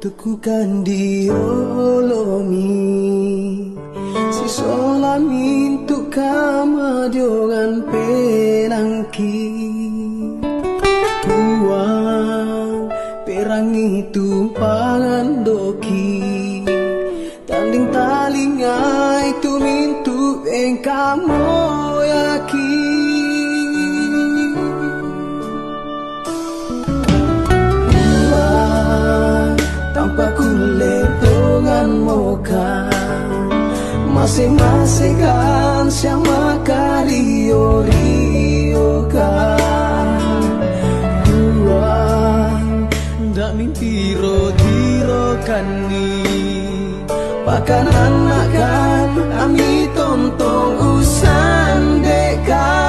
Tukukan diolomi si solamin tu kama dioran penangki buang perang itu pangan doki tanding talingai tu mintu engkamo yakin tanpa kulit dengan moka masing-masing kan sama kario kan buang ndak mimpi rodiro kan ni pakan anak kan ami tontong usan dekan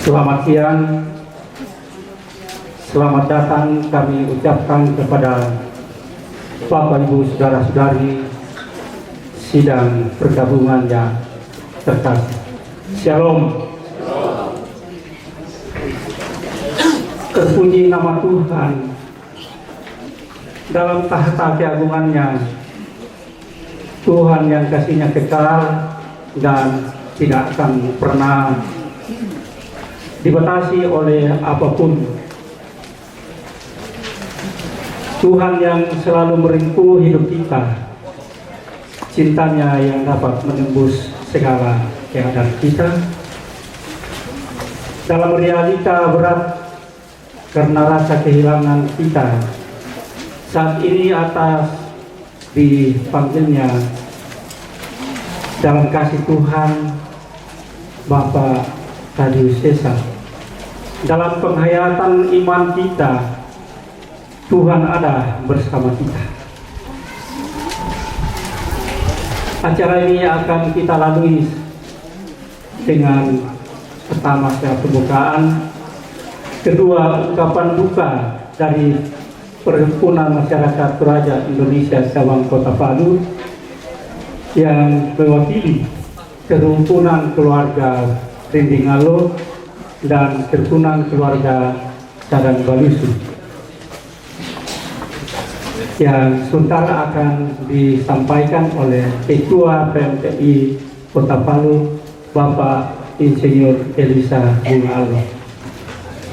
Selamat siang, selamat datang kami ucapkan kepada Bapak Ibu Saudara-saudari sidang pergabungan yang terkasih. Shalom. Terpuji nama Tuhan dalam tahta keagungannya, Tuhan yang kasihnya kekal dan tidak akan pernah dibatasi oleh apapun. Tuhan yang selalu meringkuk hidup kita, cintanya yang dapat menembus segala keadaan kita. Dalam realita berat karena rasa kehilangan kita, saat ini atas dipanggilnya dalam kasih Tuhan Bapak Tadius Cesar. Dalam penghayatan iman kita, Tuhan ada bersama kita. Acara ini akan kita lalui dengan pertama secara pembukaan, kedua ungkapan duka dari Perhimpunan Masyarakat Toraja Indonesia Cabang Kota Palu yang mewakili Kerukunan Keluarga Rinding Alo dan Kerukunan Keluarga Sadang Balusu yang sementara akan disampaikan oleh Ketua PMTI Kota Palu Bapak Insinyur Elisa Bunga Alo.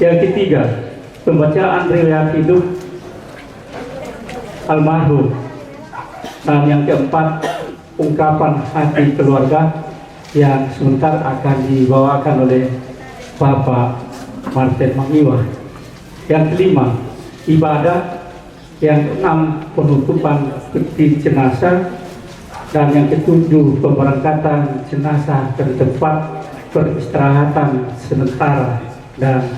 Yang ketiga, pembacaan riwayat hidup almarhum. Dan yang keempat, ungkapan hati keluarga yang sebentar akan dibawakan oleh Bapak Martin Mangiwa. Yang kelima, ibadah. Yang keenam, penutupan peti jenazah. Dan yang ketujuh, pemberangkatan jenazah ke tempat peristirahatan sementara. Dan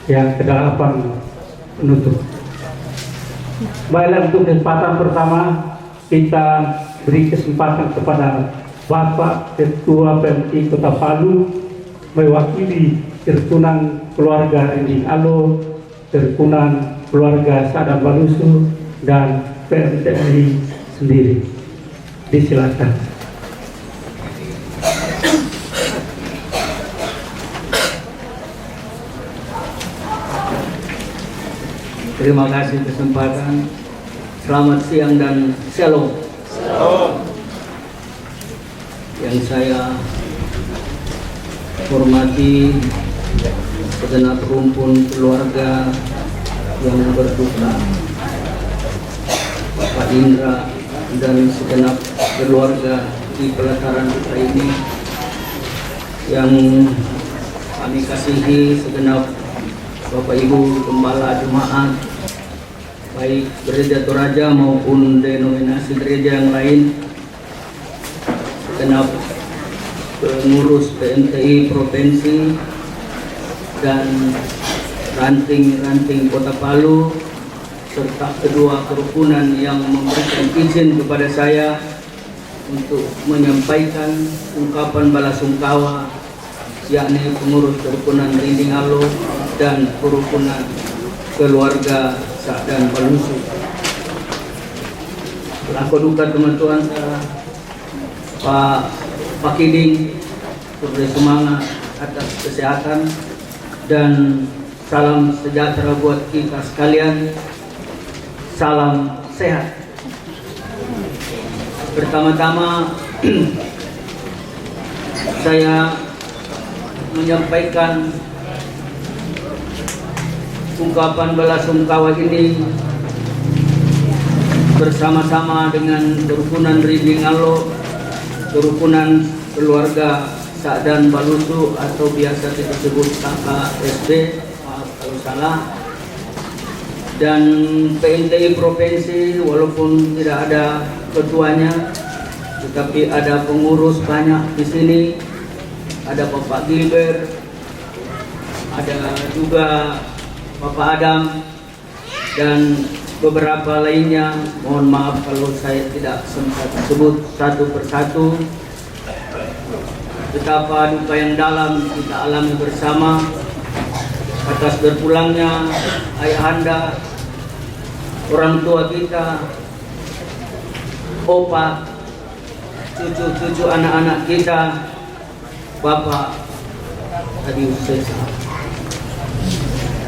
yang kedelapan, penutup. Baiklah, untuk kesempatan pertama kita beri kesempatan kepada Bapak Ketua PMI Kota Palu mewakili Kerukunan Keluarga Rinding Alo, Kerukunan Keluarga Sadang Balusu dan PMTI sendiri. Disilakan. Terima kasih kesempatan Selamat siang dan shalom. Yang saya hormati segenap rumpun keluarga yang berduka, Pak Indra dan segenap keluarga di pelataran duka ini, yang kami kasihi segenap Bapak Ibu Gembala Jemaat, baik gereja Toraja maupun denominasi gereja yang lain, segenap pengurus PMTI Provinsi dan ranting-ranting Kota Palu, serta kedua kerukunan yang memberikan izin kepada saya untuk menyampaikan ungkapan balasungkawa, yakni pengurus kerukunan Rinding Alo dan kerukunan keluarga Sakdan Balusu. Laku duka teman-teman Pak Kiding, beri semangat atas kesehatan dan salam sejahtera buat kita sekalian. Salam sehat. Pertama-tama saya menyampaikan ungkapan balasungkawa ini bersama-sama dengan kerukunan Rinding Alo, kerukunan keluarga Sakdan Balusu atau biasa kita sebut KKSB, maaf kalau salah, dan PMTI Provinsi, walaupun tidak ada ketuanya tetapi ada pengurus banyak di sini. Ada Bapak Gilbert, ada juga Bapak Adam dan beberapa lainnya. Mohon maaf kalau saya tidak sempat sebut satu persatu. Betapa duka yang dalam kita alami bersama atas berpulangnya ayahanda, orang tua kita, opa, cucu-cucu anak-anak kita, Bapak Hadi Usesa.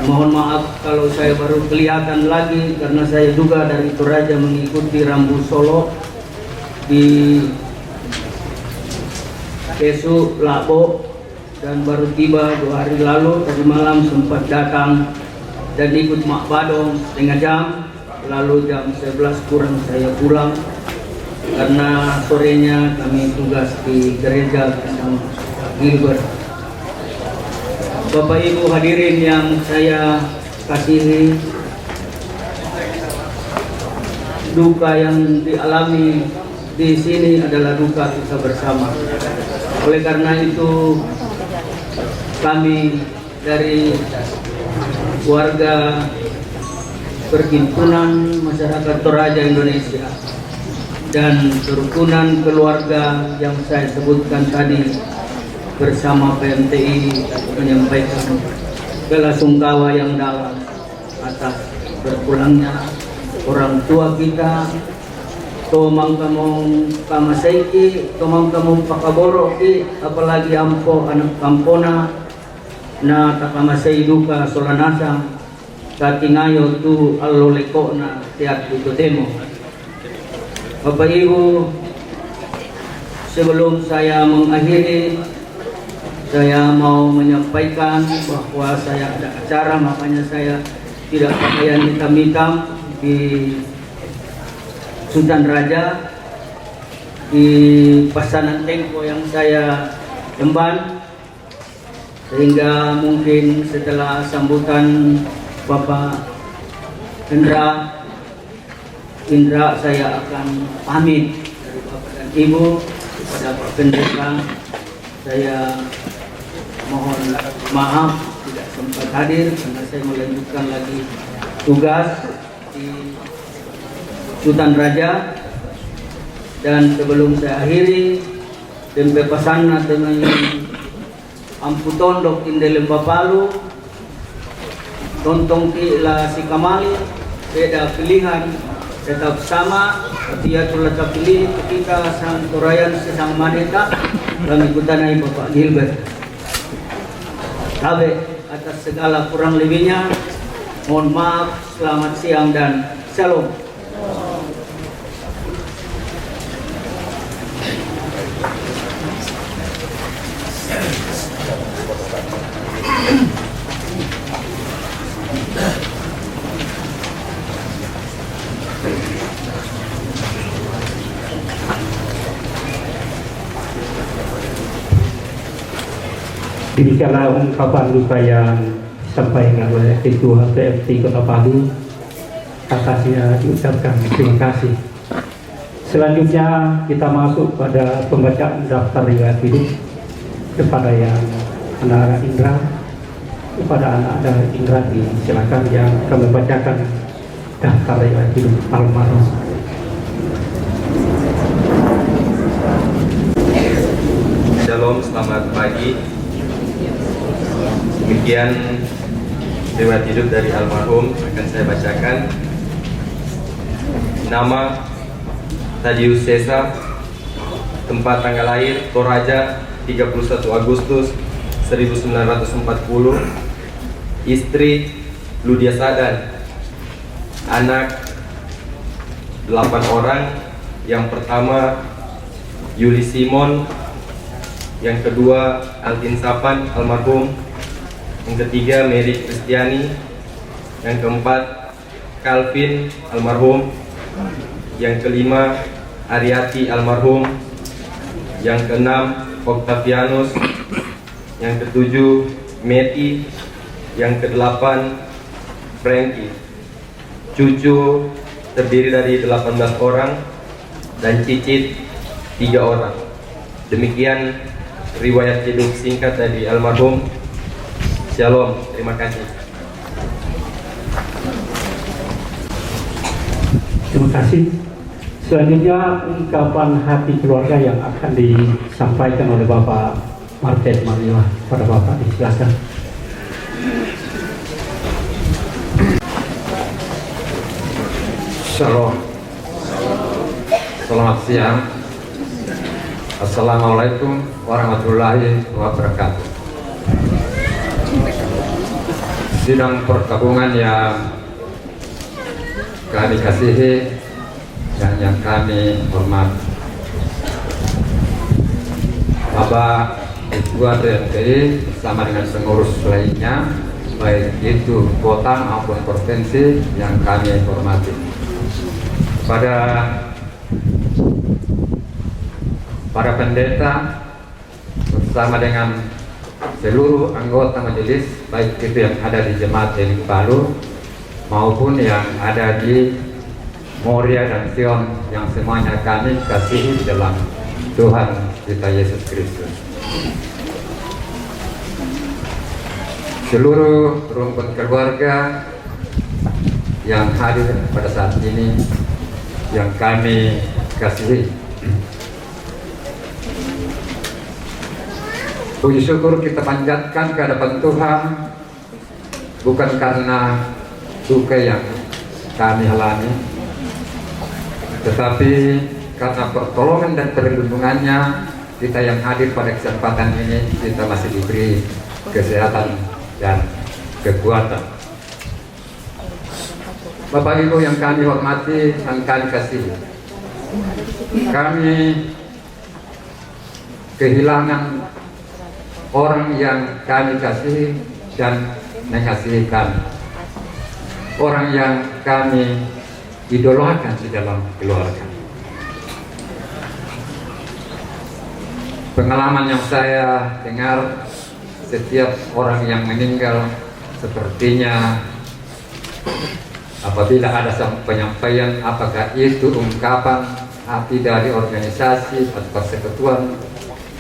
Mohon maaf kalau saya baru kelihatan lagi karena saya juga dari Toraja mengikuti Rambu Solo di Kesu Labo dan baru tiba 2 hari lalu. Tadi malam sempat datang dan ikut Mak Badong setengah jam, lalu jam 11 kurang saya pulang karena sorenya kami tugas di gereja bersama Gilbert. Bapak Ibu hadirin yang saya kasihi, duka yang dialami di sini adalah duka kita bersama. Oleh karena itu kami dari warga Perhimpunan Masyarakat Toraja Indonesia dan kerukunan keluarga yang saya sebutkan tadi bersama PMTI menyampaikan belasungkawa yang dalam atas berpulangnya orang tua kita, tomang kamong kamaseiki, tomang kamong pakaboroki, apalagi ampo anak kampona na takamasay duka solanasang katingayo tu alloleko na tiat itu demo. Bapak Ibu, sebelum saya mengakhiri, saya mau menyampaikan bahwa saya ada acara, makanya saya tidak pakaian hitam-hitam di Sultan Raja, di Pasanan Tengko yang saya emban, sehingga mungkin setelah sambutan Bapak Indra saya akan pamit dari Bapak dan Ibu kepada Pak Pendeta. Saya mohon maaf tidak sempat hadir karena saya melanjutkan lagi tugas di Sultan Raja. Dan sebelum saya akhiri, tempe pesan dengan amputondok indel Palu, tontong la si Kamali, beda pilihan tetap sama, tapi ya tetap pilih ketika sang Torayan sang Maneta kami kutanai Bapak Gilbert. Tabe atas segala kurang lebihnya, mohon maaf, selamat siang dan shalom. Demikianlah ungkapan duka yang disampaikan oleh Ketua PMT Kota Palu. Atasnya diucapkan terima kasih. Selanjutnya kita masuk pada pembacaan daftar riwayat hidup kepada yang anak-anak Indra. Kepada anak-anak Indra silakan yang kami bacakan daftar riwayat hidup almarhum. Shalom, selamat pagi. Demikian riwayat hidup dari almarhum akan saya bacakan. Nama Tadius Sesa, tempat tanggal lahir Toraja 31 Agustus 1940, istri Ludia Sadan, anak 8 orang. Yang pertama Yuli Simon, yang kedua Alvin Sapan almarhum, yang ketiga Mary Kristiani, yang keempat Calvin almarhum, yang kelima Ariati almarhum, yang keenam Octavianus, yang ketujuh Meti, yang kedelapan Frankie. Cucu terdiri dari 18 orang dan cicit 3 orang. Demikian riwayat hidup singkat dari almarhum. Shalom, terima kasih. Terima kasih. Selanjutnya ungkapan hati keluarga yang akan disampaikan oleh Bapak Martin Marilah. Pada Bapak disilakan. Shalom. Selamat siang. Assalamualaikum warahmatullahi wabarakatuh. Sidang perkabungan yang kami kasihi dan yang kami hormati, Bapak Ketua TNPI bersama dengan pengurus lainnya, baik itu kota maupun provinsi yang kami hormati. Pada para pendeta bersama dengan seluruh anggota majelis, baik itu yang ada di Jemaat Elim Palu maupun yang ada di Moria dan Sion, yang semuanya kami kasihi dalam Tuhan kita Yesus Kristus. Seluruh rumpun keluarga yang hadir pada saat ini yang kami kasihi, puji syukur kita panjatkan ke hadapan Tuhan, bukan karena duka yang kami alami, tetapi karena pertolongan dan perlindungannya kita yang hadir pada kesempatan ini, kita masih diberi kesehatan dan kekuatan. Bapak Ibu yang kami hormati dan kami kasihi, kami kehilangan orang yang kami kasihi dan mengasihi kami, orang yang kami idolakan di dalam keluarga. Pengalaman yang saya dengar, setiap orang yang meninggal sepertinya apabila ada penyampaian, apakah itu ungkapan hati dari organisasi atau persekutuan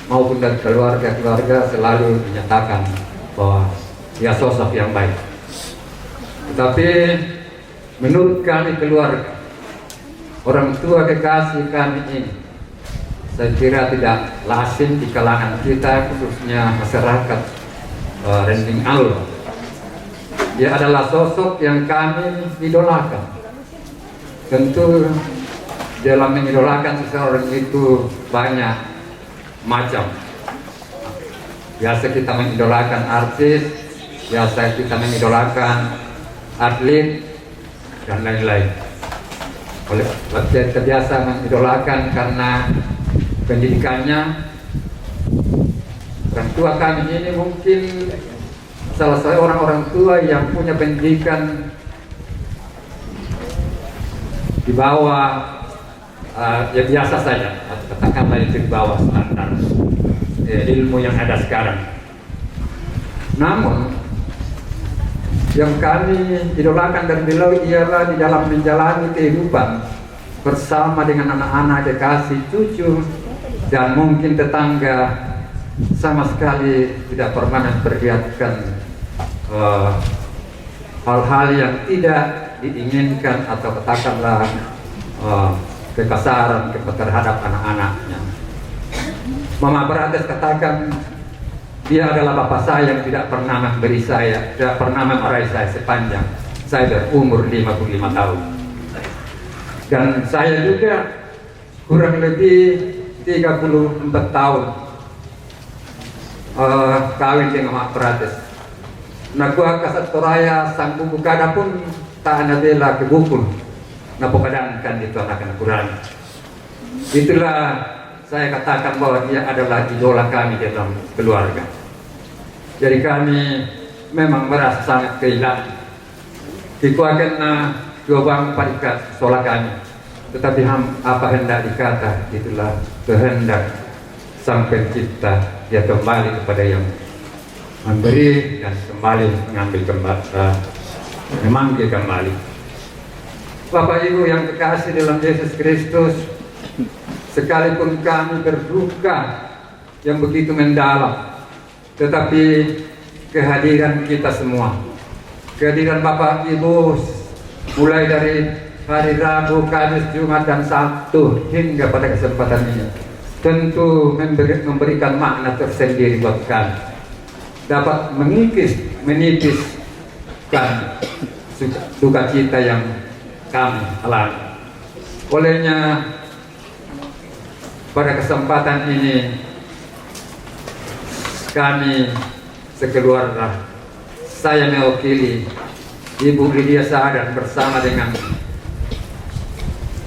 maupun dari keluarga, selalu dinyatakan bahwa dia sosok yang baik. Tetapi menurut kami keluarga, orang tua kekasih kami ini, saya kira tidak lazim di kalangan kita, khususnya masyarakat Rending Alor. Dia adalah sosok yang kami idolakan. Tentu dalam mengidolakan seseorang itu banyak macam. Biasa kita mengidolakan artis, biasa kita mengidolakan atlet dan lain-lain. Oleh kita biasa mengidolakan karena pendidikannya, Orang tua kami ini mungkin salah satu orang tua yang punya pendidikan di bawah ya biasa saja, atau katakanlah itu di bawah standar ilmu yang ada sekarang. Namun yang kami idolakan dari beliau ialah di dalam menjalani kehidupan bersama dengan anak-anak, kekasih, cucu, dan mungkin tetangga, sama sekali tidak pernah memperlihatkan hal-hal yang tidak diinginkan atau katakanlah kekasaran terhadap anak-anaknya. Mama Brates katakan dia adalah bapak saya yang tidak pernah memberi saya, tidak pernah memarahi saya sepanjang saya berumur 55 tahun. Dan saya juga kurang lebih 34 tahun kawin dengan Mama Brates. Nah, gua kasat toraya sang buku kada pun tak ada bela ke buku. Nah, pokoknya itu anak-anak kurang. Itulah saya katakan bahwa dia adalah idola kami dalam keluarga. Jadi kami memang merasa sangat kehilangan. Dikuakan dua bang padikat sekolah kami. Tetapi apa hendak dikata, itulah kehendak Sang Pencipta. Dia kembali kepada yang memberi dan kembali mengambil memanggil kembali. Bapak Ibu yang kekasih dalam Yesus Kristus, sekalipun kami berduka yang begitu mendalam, tetapi kehadiran kita semua, kehadiran Bapak Ibu mulai dari hari Rabu, Kamis, Jumat, dan Sabtu hingga pada kesempatan ini tentu memberikan makna tersendiri buat kami, dapat menipiskan duka cita yang kami alami. Olehnya pada kesempatan ini kami sekeluarga, saya mewakili Ibu Lydia Saadan bersama dengan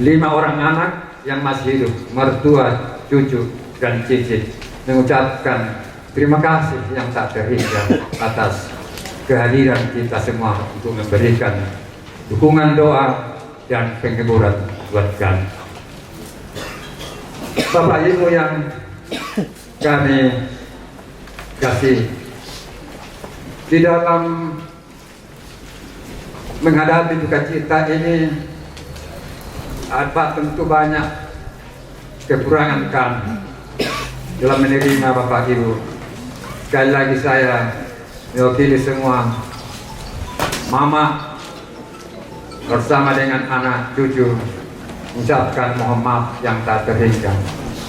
5 orang anak yang masih hidup, mertua, cucu, dan cicit, mengucapkan terima kasih yang tak terhingga atas kehadiran kita semua untuk memberikan dukungan doa dan penghiburan buat kami. Bapak Ibu yang kami kasih, di dalam menghadapi duka cita ini ada tentu banyak kekurangan kami dalam menerima Bapak Ibu. Sekali lagi saya mewakili semua mama bersama dengan anak cucu mengucapkan mohon maaf yang tak terhingga,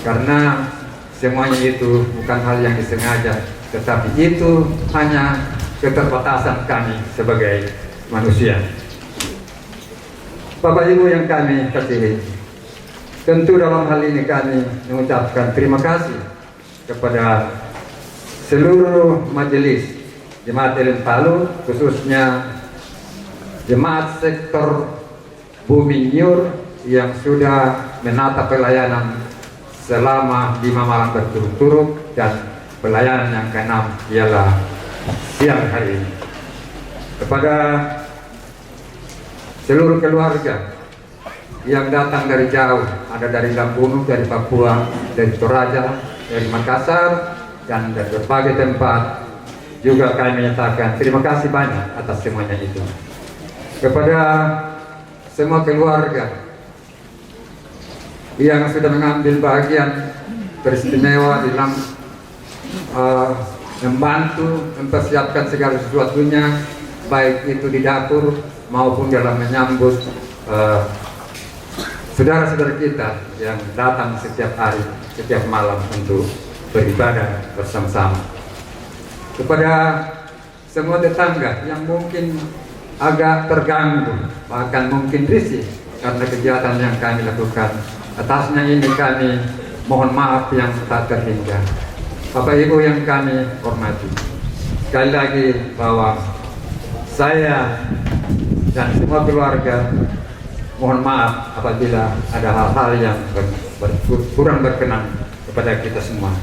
karena semuanya itu bukan hal yang disengaja, tetapi itu hanya keterbatasan kami sebagai manusia. Bapak Ibu yang kami kasihi, tentu dalam hal ini kami mengucapkan terima kasih kepada seluruh majelis Jemaat Elim Palu, khususnya Jemaat Sektor Bumi Nyur yang sudah menata pelayanan selama 5 malam berturut-turut, dan pelayanan yang ke-6 ialah siang hari ini. Kepada seluruh keluarga yang datang dari jauh, ada dari Lampung, dari Papua, dari Toraja, dari Makassar, dan dari berbagai tempat, juga kami menyatakan terima kasih banyak atas semuanya itu. Kepada semua keluarga yang sudah mengambil bagian beristimewa dalam membantu mempersiapkan segala sesuatunya, baik itu di dapur maupun dalam menyambut saudara-saudara kita yang datang setiap hari, setiap malam untuk beribadah bersama-sama. Kepada semua tetangga yang mungkin agak terganggu, bahkan mungkin risih karena kejahatan yang kami lakukan, atasnya ini kami mohon maaf yang tak terhingga. Bapak Ibu yang kami hormati, sekali lagi bahwa saya dan semua keluarga mohon maaf apabila ada hal-hal yang kurang berkenan kepada kita semua.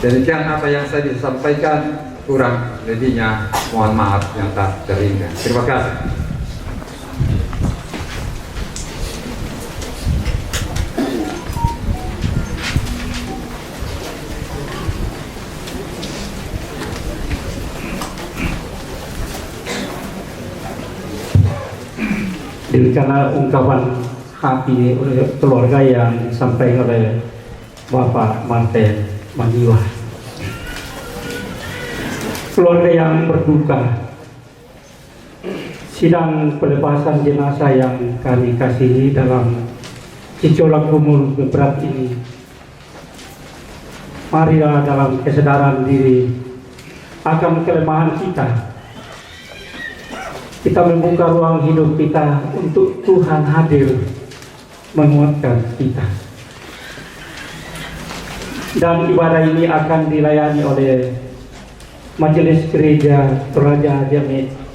Demikian apa yang saya bisa sampaikan, kurang lebihnya mohon maaf yang tak terhingga. Terima kasih. Karena ungkapan hati oleh keluarga yang disampaikan oleh Bapak Martin Maniwa, keluarga yang berduka, sidang pelepasan jenazah yang kami kasihi dalam Cicolak Gumul berat ini, marilah dalam kesadaran diri akan kelemahan kita membuka ruang hidup kita untuk Tuhan hadir menguatkan kita. Dan ibadah ini akan dilayani oleh Majelis Gereja Toraja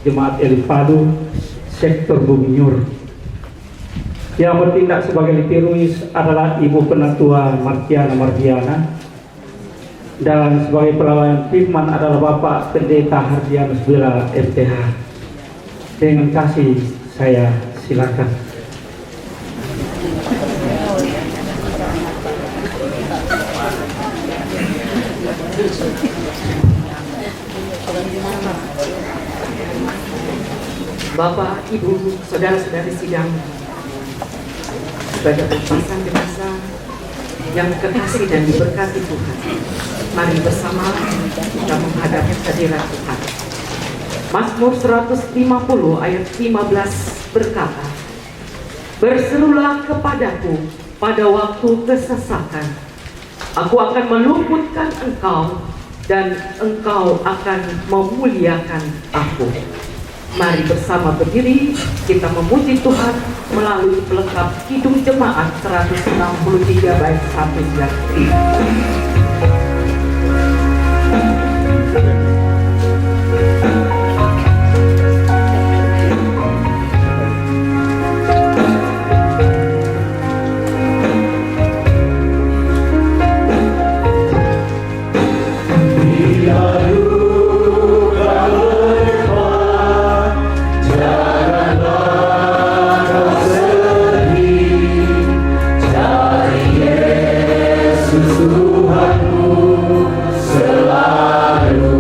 Jemaat Elim Palu Sektor Buminyur. Yang bertindak sebagai liturgis adalah Ibu Penatua Martiana Mardiana, dan sebagai pelayan firman adalah Bapak Pendeta Hardianus Bela FTH. Dengan kasih saya silakan. Bapak, Ibu, saudara-saudari sidang, sebagai pelepasan jenazah yang kekasih dan diberkati Tuhan, mari bersama kita menghadap hadirat Tuhan. Mazmur 150 ayat 15 berkata, "Berserulah kepadaku pada waktu kesesakan, aku akan meluputkan engkau dan engkau akan memuliakan aku." Mari bersama berdiri kita memuji Tuhan melalui pelengkap Kidung Jemaat 163 bait 1 hingga 3. Tuhanmu selalu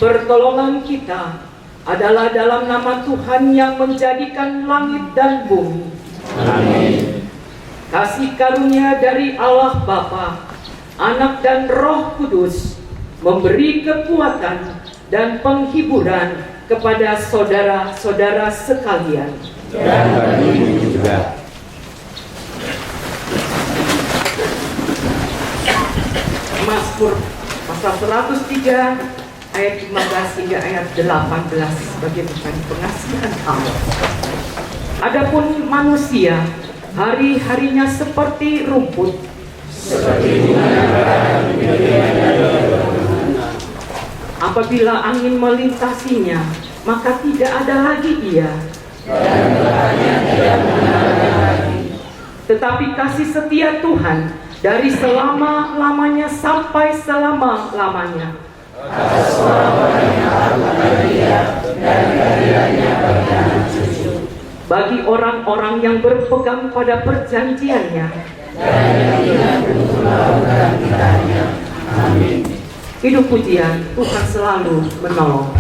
pertolongan kita adalah dalam nama Tuhan yang menjadikan langit dan bumi. Amin. Kasih karunia dari Allah Bapa, Anak dan Roh Kudus memberi kekuatan dan penghiburan kepada saudara-saudara sekalian. Dan bagi juga. Mazmur pasal 103 ayat 15 hingga ayat 18 sebagai bukan pengasihan Allah. Adapun manusia hari-harinya seperti rumput, apabila angin melintasinya, maka tidak ada lagi ia. Tetapi kasih setia Tuhan dari selama-lamanya sampai selama-lamanya. Bagi orang-orang yang berpegang pada perjanjiannya. Hidup pujian, Tuhan selalu menolong.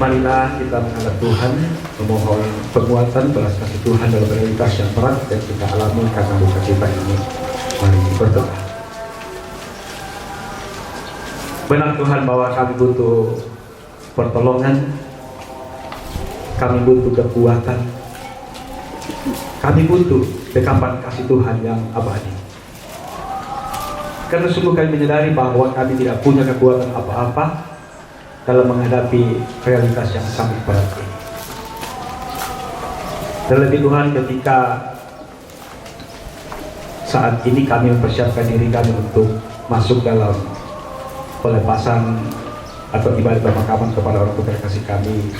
Marilah kita menghadap Tuhan, memohon penguatan belas kasih Tuhan dalam realitas yang berat yang kita alami karena dosa kita ini. Mari berdoa. Benar Tuhan bahwa kami butuh pertolongan, kami butuh kekuatan, kami butuh dekapan kasih Tuhan yang abadi. Karena sungguh kami menyadari bahwa kami tidak punya kekuatan apa-apa dalam menghadapi realitas yang sangat berat ini. Terlebih Tuhan ketika saat ini kami mempersiapkan diri kami untuk masuk dalam pelepasan atau ibadah pemakaman kepada orang tua terkasih kami,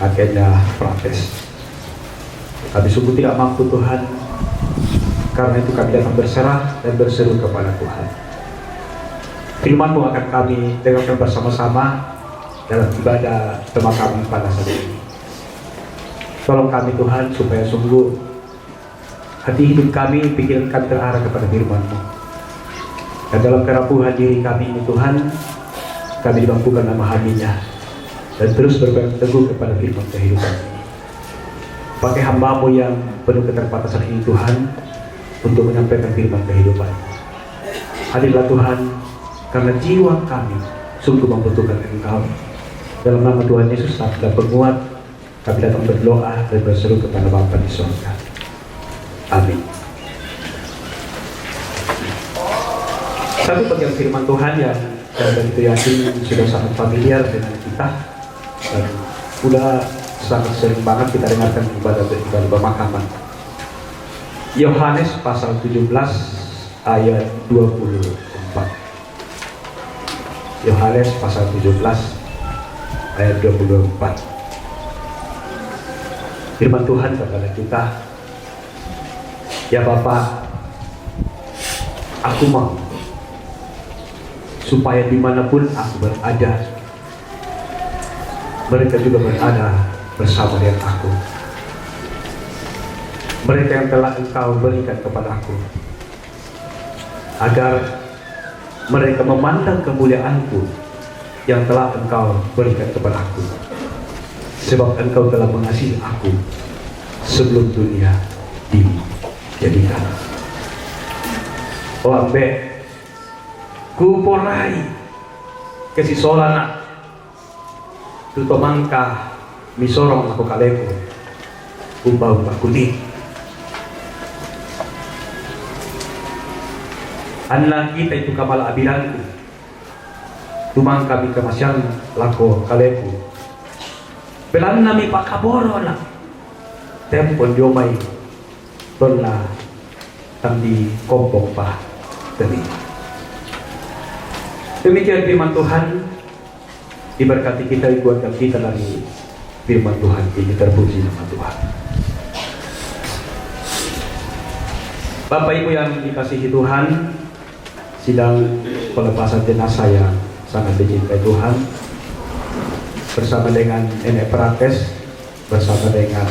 agenda praktis. Kami sungguh tidak mampu Tuhan, karena itu kami datang berserah dan berseru kepada Tuhan. Firman-Mu akan kami dengarkan bersama-sama dalam ibadah pemakaman pada saat ini. Tolong kami Tuhan, supaya sungguh hati hidup kami, pikiran kami terarah kepada firman-Mu. Dan dalam kerapuhan diri kami ini Tuhan, kami dimampukan memahaminya dan terus berpegang teguh kepada firman kehidupan ini. Pakai hamba-Mu yang penuh keterbatasan ini Tuhan, untuk menyampaikan firman kehidupan. Hadirlah Tuhan, karena jiwa kami sungguh membutuhkan Engkau. Dalam nama Tuhan Yesus, dan penguat, kami datang berdoa dan berseru kepada Bapa di surga. Amin. Satu bagian firman Tuhan yang saya begitu yakin sudah sangat familiar dengan kita, dan sudah sangat sering banget kita dengarkan ibadah pemakaman. Yohanes pasal 17 ayat 24. Yohanes pasal 17 ayat 24. Firman Tuhan kepada kita, ya Bapa, aku mau supaya dimanapun aku berada, mereka juga berada bersama dengan aku. Mereka yang telah Engkau berikan kepada aku, agar mereka memandang kemuliaan-Ku yang telah Engkau berikan kepada aku, sebab Engkau telah mengasihi aku sebelum dunia dijadikan. Oh ambe, ku porai kasih solana tutomangka misorong aku kaleku umba-umba kuning. Anla kita itu kapal abiranku, tumang kami kemasyang lako kaleku. Belan nami pakaboro na, tempon diomay, tola tamdi kompong pa demi. Demikian firman Tuhan, diberkati kita, dikuatkan kita dari firman Tuhan ini. Terpuji nama Tuhan. Bapak Ibu yang dikasihi Tuhan, sidang pelepasan jenazah yang sangat dicintai Tuhan, bersama dengan Nenek Prates, bersama dengan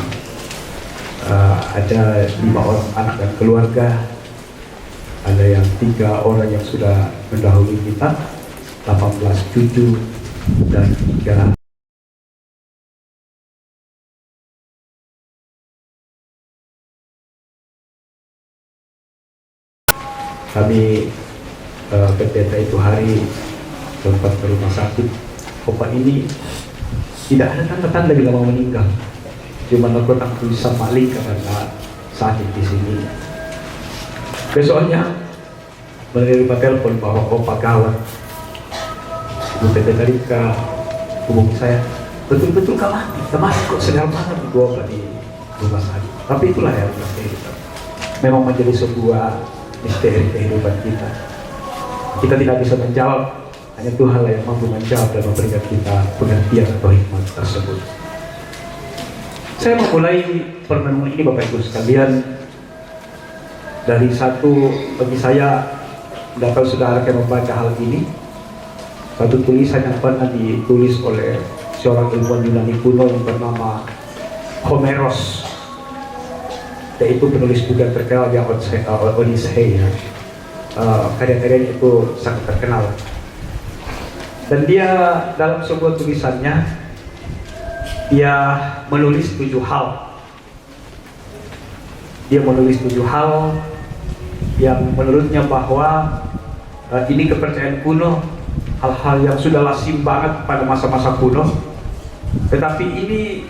ada 5 orang anak dan keluarga, ada yang 3 orang yang sudah mendahului kita, 18 cucu dan 3 kami pendeta itu hari tempat ke rumah sakit. Opa ini tidak ada tanda-tanda bila mau meninggal, cuma aku tak bisa paling karena sakit di sini. Besoknya menerima telepon bahwa opa gawat. Ibu pendeta Rika hubungi saya, betul-betul kau mati, termasuk kok sedang banget gua di rumah sakit. Tapi itulah yang kehidupan, memang menjadi sebuah misteri kehidupan kita. Kita tidak bisa menjawab, hanya Tuhan lah yang mampu menjawab dan memberikan kita pengertian atau hikmat tersebut. Saya memulai perenungan ini Bapak Ibu sekalian dari satu, bagi saya tidak tahu saudara yang membaca hal ini, satu tulisan yang pernah ditulis oleh seorang ilmuwan Yunani kuno yang bernama Homeros, yaitu penulis buku yang terkenal yang Odyssey ya. Karya-karyanya itu sangat terkenal, dan dia dalam sebuah tulisannya dia menulis 7 hal. Dia menulis 7 hal yang menurutnya bahwa ini kepercayaan kuno, hal-hal yang sudah lazim banget pada masa-masa kuno, tetapi ini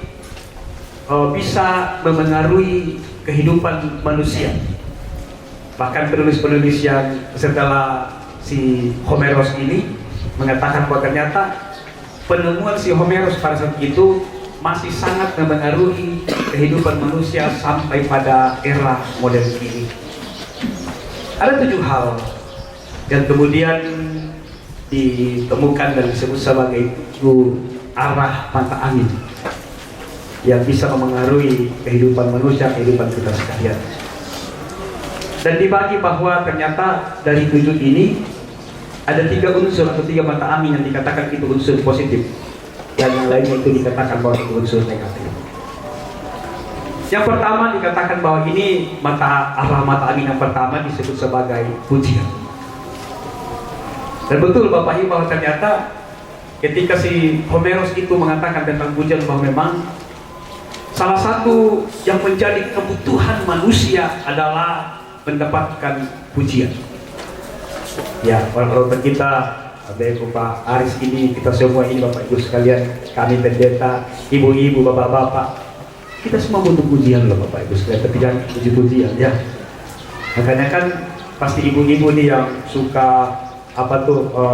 bisa memengaruhi kehidupan manusia. Bahkan penulis-penulis yang setelah si Homeros ini mengatakan bahwa ternyata penemuan si Homeros pada saat itu masih sangat memengaruhi kehidupan manusia sampai pada era modern ini. Ada 7 hal yang kemudian ditemukan dan disebut sebagai 7 arah mata angin yang bisa memengaruhi kehidupan manusia, kehidupan kita sekalian. Dan dibagi bahwa ternyata dari 7 ini ada 3 unsur atau 3 mata angin yang dikatakan itu unsur positif, dan yang lainnya itu dikatakan bahwa itu unsur negatif. Yang pertama dikatakan bahwa ini arah mata angin yang pertama disebut sebagai pujian. Dan betul Bapak Ibu bahwa ternyata ketika si Homeros itu mengatakan tentang pujian bahwa memang salah satu yang menjadi kebutuhan manusia adalah mendapatkan pujian. Ya, orang-orang kita, Pak Aris ini, kita semua ini Bapak Ibu sekalian, kami pendeta, ibu-ibu, bapak-bapak, kita semua butuh pujian loh Bapak Ibu sekalian, tapi jangan puji-pujian ya. Makanya kan pasti ibu-ibu nih yang suka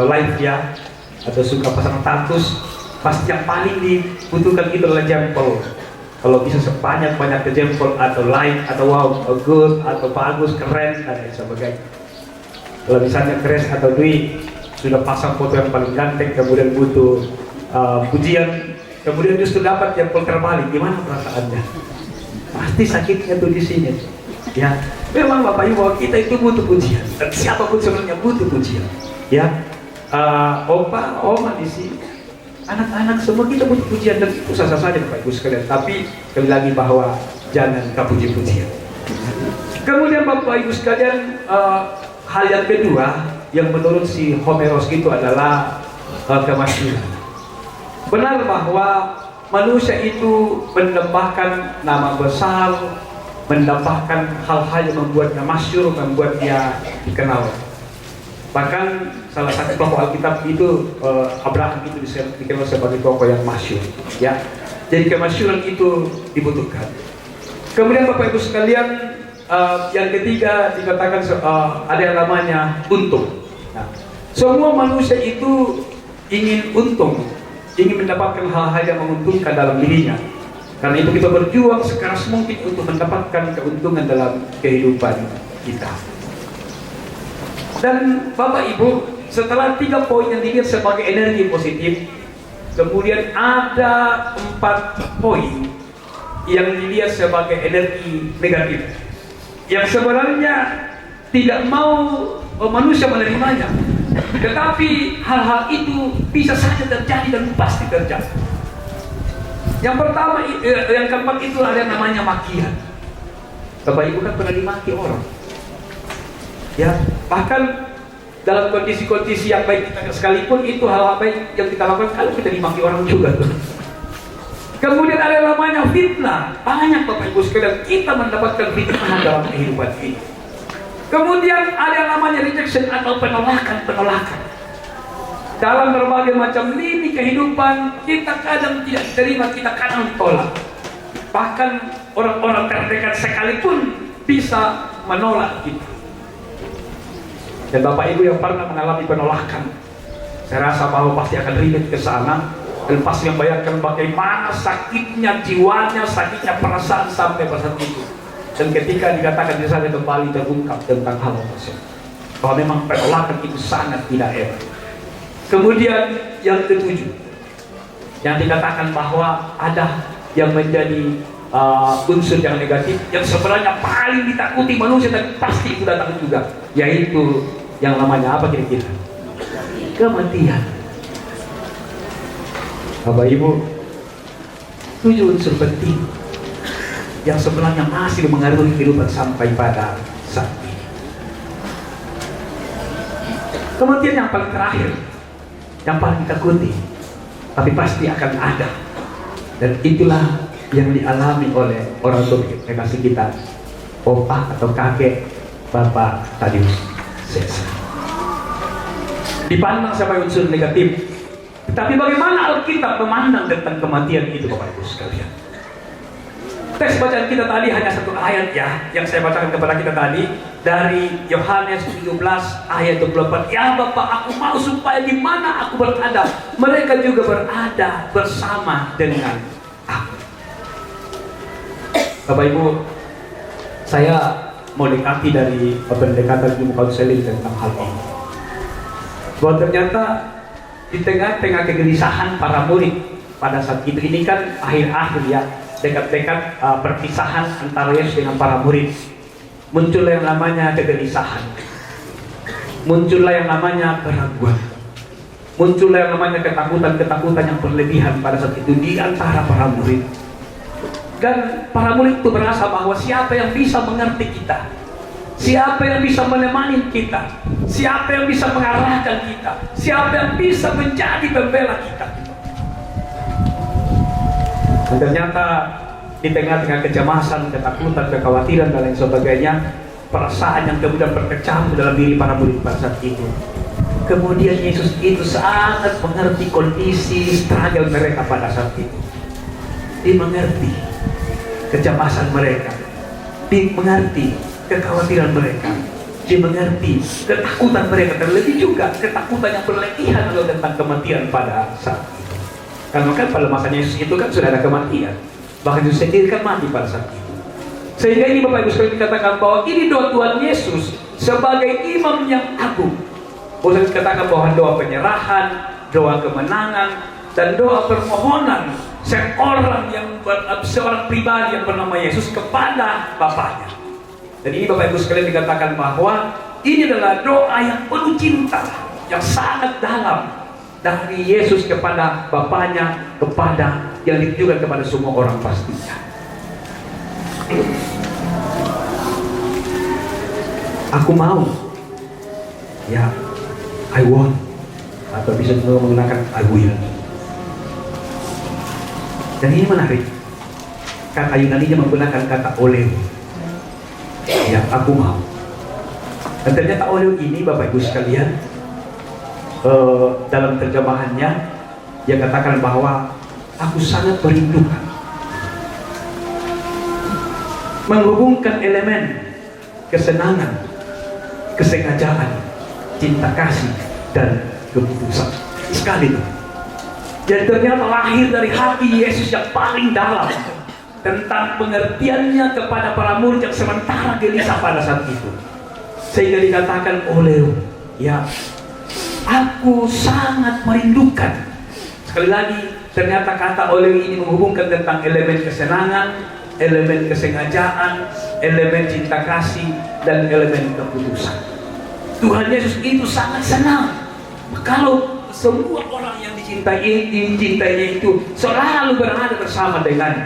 live ya, atau suka pasang status, pasti yang paling dibutuhkan itu adalah jempol. Kalau bisa sebanyak-banyak ke jempol atau like atau wow, good atau bagus, keren dan lain sebagainya. Kalau misalnya Grace atau Dwi sudah pasang foto yang paling ganteng, kemudian butuh pujian, kemudian justru dapat jempol terbalik, gimana perasaannya? Pasti sakitnya tuh di sini. Ya, memang Bapak Ibu bahwa kita itu butuh pujian, dan siapapun sebenarnya butuh pujian. Ya, opa, oma di sini, anak-anak semua kita butuh pujian, dan itu sah-sah saja Bapak Ibu sekalian. Tapi sekali lagi bahwa jangan kita puji-pujian. Kemudian Bapak Ibu sekalian, hal yang kedua yang menurut si Homeros itu adalah kemasyhuran. Benar bahwa manusia itu mendapatkan nama besar, mendapatkan hal-hal yang membuatnya masyhur, membuat dia dikenal. Bahkan salah satu tokoh Alkitab itu Abraham itu dikenal sebagai tokoh yang masyhur. Ya, jadi kemasyhuran itu dibutuhkan. Kemudian Bapak Ibu sekalian, yang ketiga dikatakan ada yang namanya untung. Nah, semua manusia itu ingin untung, ingin mendapatkan hal-hal yang menguntungkan dalam dirinya. Karena itu kita berjuang sekeras mungkin untuk mendapatkan keuntungan dalam kehidupan kita. Dan Bapak Ibu, setelah 3 poin yang dilihat sebagai energi positif, kemudian ada 4 poin yang dilihat sebagai energi negatif, yang sebenarnya tidak mau manusia menerimanya, tetapi hal-hal itu bisa saja terjadi dan pasti terjadi. Yang pertama, yang keempat itu ada yang namanya makian. Bapak Ibu kan pernah dimaki orang, ya, bahkan dalam kondisi-kondisi yang baik kita sekalipun itu hal-hal baik yang kita lakukan kalau kita dimaki orang juga. Kemudian ada yang namanya fitnah. Banyak Bapak Ibu sekalian kita mendapatkan fitnah dalam kehidupan ini. Kemudian ada yang namanya rejection atau penolakan. Dalam berbagai macam lini kehidupan kita kadang tidak terima, kita kadang tolak. Bahkan orang-orang terdekat sekalipun bisa menolak kita. Dan Bapak Ibu yang pernah mengalami penolakan, saya rasa bahwa pasti akan relate ke sana. Dan pasti membayangkan bagaimana sakitnya jiwanya, sakitnya perasaan sampai pada saat itu. Dan ketika dikatakan di sana kembali terungkap tentang hal tersebut, bahwa memang penolakan itu sangat tidak enak. Kemudian yang ketujuh, yang dikatakan bahwa ada yang menjadi unsur yang negatif, yang sebenarnya paling ditakuti manusia dan pasti itu datang juga, yaitu yang namanya apa kira-kira? Kematian. Bapak Ibu, 7 unsur penting yang sebenarnya masih mengaruhi kehidupan sampai pada saat ini. Kematian yang paling terakhir, yang paling ditakuti, tapi pasti akan ada. Dan itulah yang dialami oleh orang tua kasih kita, opa atau kakek Bapak Tadius Caesar. Dipandang sebagai unsur negatif. Tapi bagaimana Alkitab memandang tentang kematian itu Bapak Ibu sekalian? Teks bacaan kita tadi hanya satu ayat ya, yang saya bacakan kepada kita tadi dari Yohanes 17 ayat 24. Ya Bapak, aku mau supaya di mana aku berada, mereka juga berada bersama dengan aku. Bapak Ibu, saya mendekati dari pendekatan ilmu konseling tentang hal ini. Bahwa ternyata di tengah-tengah kegelisahan para murid pada saat itu, ini kan akhir-akhir ya, dekat-dekat perpisahan antara Yesus dengan para murid, muncullah yang namanya kegelisahan, muncullah yang namanya keraguan, muncullah yang namanya ketakutan-ketakutan yang berlebihan pada saat itu di antara para murid. Dan para murid itu merasa bahwa siapa yang bisa mengerti kita, siapa yang bisa menemani kita, siapa yang bisa mengarahkan kita, siapa yang bisa menjadi pembela kita. Dan ternyata di tengah-tengah kecemasan, ketakutan, kekhawatiran dan lain sebagainya, perasaan yang kemudian berkecamuk dalam diri para murid pada saat itu. Kemudian Yesus itu sangat mengerti kondisi struggle mereka pada saat itu. Dia mengerti kecemasan mereka, dia mengerti kekhawatiran mereka, dia mengerti ketakutan mereka, terlebih juga ketakutan yang berlebihan tentang kematian pada saat itu. Karena kan pada masa Yesus itu kan sudah ada kematian, bahkan Yesus sendiri kan mati pada saat itu. Sehingga ini Bapak Ibu sekalian dikatakan bahwa ini doa Tuhan Yesus sebagai imam yang agung. Boleh dikatakan bahwa doa penyerahan, doa kemenangan, dan doa permohonan seorang pribadi yang bernama Yesus kepada Bapaknya. Dan ini Bapak Ibu sekalian dikatakan bahwa ini adalah doa yang penuh cinta, yang sangat dalam dari Yesus kepada Bapaknya, kepada yang ditujukan kepada semua orang pastinya. Aku mau, ya, I want, atau bisa juga menggunakan I will. Dan ini menarik, kata Yunani-nya menggunakan kata oleo. Ya, aku mau. Dan ternyata oleo ini Bapak Ibu sekalian, dalam terjemahannya dia katakan bahwa aku sangat merindukan, menghubungkan elemen kesenangan, kesengajaan, cinta kasih, dan keputusan. Sekali itu. Jadi ternyata lahir dari hati Yesus yang paling dalam tentang pengertiannya kepada para murid yang sementara gelisah pada saat itu. Sehingga dikatakan oleh, ya, aku sangat merindukan. Sekali lagi, ternyata kata oleh ini menghubungkan tentang elemen kesenangan, elemen kesengajaan, elemen cinta kasih, dan elemen keputusan. Tuhan Yesus itu sangat senang kalau semua orang yang dicintainya itu selalu berada bersama dengannya.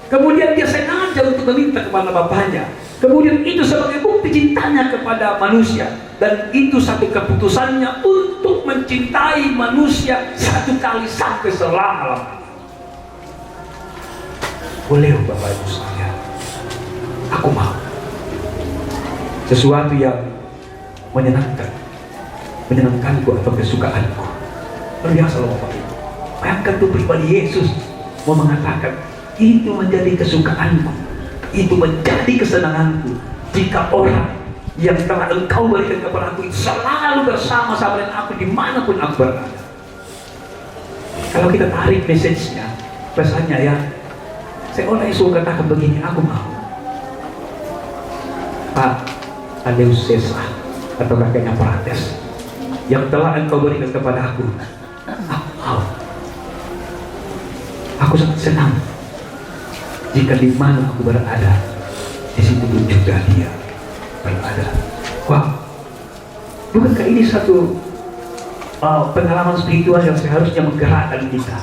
Kemudian dia sengaja untuk meminta kepada Bapaknya. Kemudian itu sebagai bukti cintanya kepada manusia. Dan itu satu keputusannya untuk mencintai manusia satu kali sampai selama-lamanya. Boleh Bapak Ibu sekalian, aku mau sesuatu yang menyenangkanku atau kesukaanku. Luar biasa loh Bapak Ibu. Bayangkan tuh pribadi Yesus mau mengatakan, itu menjadi kesukaanku, itu menjadi kesenanganku, jika orang yang telah engkau berikan kepada aku itu selalu bersama-sama dengan aku dimanapun aku berada. Kalau kita tarik message-nya, pesannya ya, saya oleh Yesus katakan begini, aku mau Pak Adeus Caesar atau kakeknya Prates yang telah engkau berikan kepada aku mau. Aku sangat senang jika di mana aku berada, di situ pun juga dia berada. Wow, bukankah ini satu pengalaman spiritual yang seharusnya menggerakkan kita,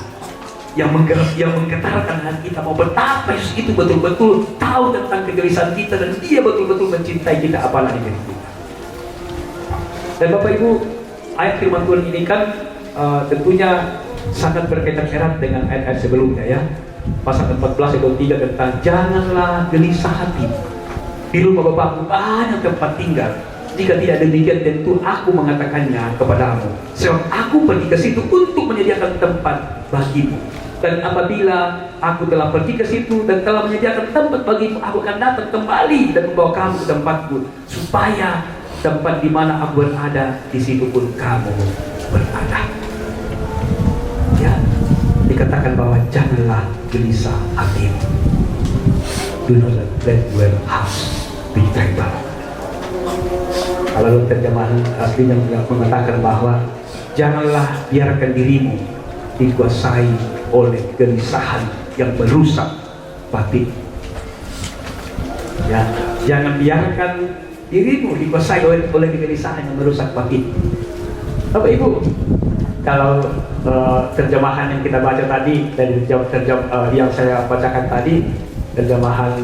yang menggetarkan hati kita, mau betapa Yesus itu betul-betul tahu tentang kegelisahan kita dan dia betul-betul mencintai kita apalagi dari kita. Dan Bapak Ibu, ayat firman Tuhan ini kan tentunya sangat berkaitan erat dengan ayat-ayat sebelumnya ya. Pasal 14 ayat 3 tentang janganlah gelisah hati, di rumah Bapakku banyak tempat tinggal, jika tidak demikian tentu aku mengatakannya kepadamu, sebab aku pergi ke situ untuk menyediakan tempat bagimu. Dan apabila aku telah pergi ke situ dan telah menyediakan tempat bagimu, aku akan datang kembali dan membawa kamu ke tempatku, supaya tempat di mana aku berada, di situ pun kamu berada. Ya, dikatakan bahwa janganlah gelisah hatimu. Do not let your house diterima. Kalau terjemahan aslinya mengatakan bahwa janganlah biarkan dirimu dikuasai oleh kegelisahan yang merusak batin. Ya, jangan biarkan dirimu dikuasai oleh kegelisahan yang merusak batin. Bapak Ibu, kalau terjemahan yang kita baca tadi dari yang saya bacakan tadi, terjemahan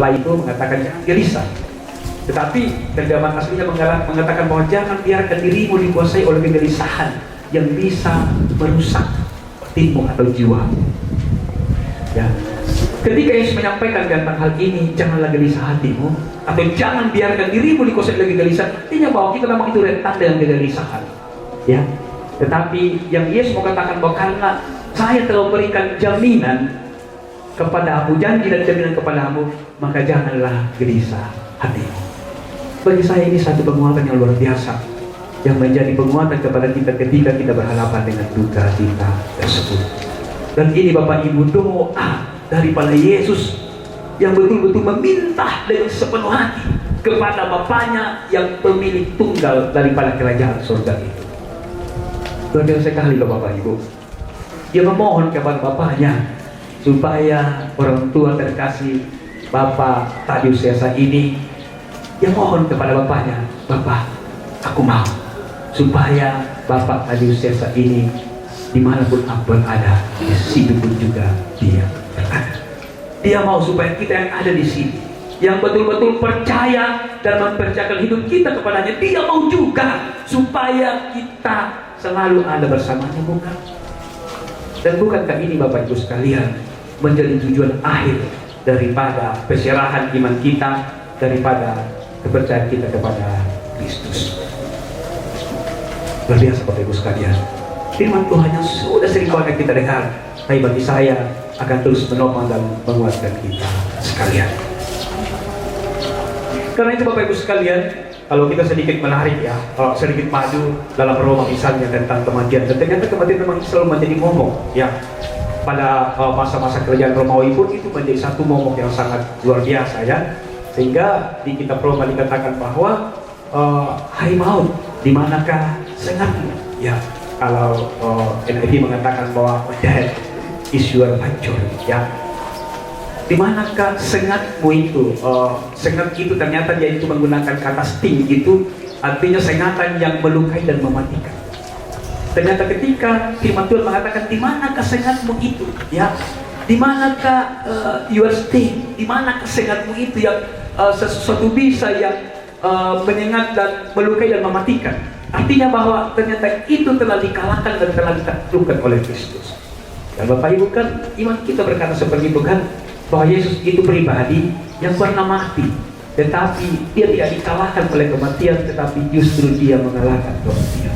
lain itu mengatakan jangan gelisah. Tetapi terjemahan aslinya mengatakan bahwa jangan biarkan dirimu dikuasai oleh kegelisahan yang bisa merusak batinmu atau jiwa. Ya. Ketika Yesus menyampaikan tentang hal ini, janganlah gelisah hatimu, atau jangan biarkan dirimu dikuasai oleh kegelisahan, artinya bahwa kita memang itu rentan dengan kegelisahan. Ya. Tetapi yang Yesus mau katakan bahwa karena saya telah memberikan jaminan kepadamu, janji dan jaminan kepadamu, maka janganlah gelisah hatimu. Bagi saya ini satu penguatan yang luar biasa, yang menjadi penguatan kepada kita ketika kita berhadapan dengan duka cita tersebut. Dan ini Bapak Ibu doa daripada Yesus yang betul-betul meminta dengan sepenuh hati kepada Bapaknya yang pemilik tunggal daripada kerajaan surga itu. Luar biasa sekali loh Bapak Ibu. Dia memohon kepada Bapaknya supaya orang tua terkasih Bapak Tadeus Sesa ini, dia mohon kepada Bapaknya, Bapak, aku mau supaya Bapak Tadeus Sesa ini dimanapun aku berada, di situ pun juga dia berada. Dia mau supaya kita yang ada di sini, yang betul-betul percaya dan mempercayakan hidup kita kepadanya, dia mau juga supaya kita selalu ada bersamanya, bukan? Dan bukankah ini Bapak Ibu sekalian menjadi tujuan akhir daripada perserahan iman kita, daripada kepercayaan kita kepada Kristus. Luar biasa Bapak Ibu sekalian, firman Tuhan yang sudah sering banget kita dengar, tapi bagi saya akan terus menopang dan menguatkan kita sekalian. Karena itu Bapak Ibu sekalian, kalau kita sedikit menarik ya, sedikit maju dalam Roma misalnya tentang kematian, dan ternyata kematian memang selalu menjadi momok ya. Pada masa-masa kerajaan Romawi pun itu menjadi satu momok yang sangat luar biasa ya. Sehingga di kitab Roma dikatakan bahwa hai maut, di manakah sengatmu? Ya, kalau NIV mengatakan bahwa death is your victory. Ya, di manakah sengatmu itu? Sengat itu ternyata dia itu menggunakan kata sting, itu artinya sengatan yang melukai dan mematikan. Ternyata ketika firman Tuhan mengatakan di manakah sengatmu itu? Ya, di manakah your sting? Di manakah sengatmu itu yang sesuatu bisa yang menyengat dan melukai dan mematikan. Artinya bahwa ternyata itu telah dikalahkan dan telah ditaklukkan oleh Kristus. Dan Bapak Ibu kan iman kita berkata seperti itu kan, bahwa Yesus itu pribadi yang pernah mati, tetapi dia tidak dikalahkan oleh kematian, tetapi justru dia mengalahkan kematian.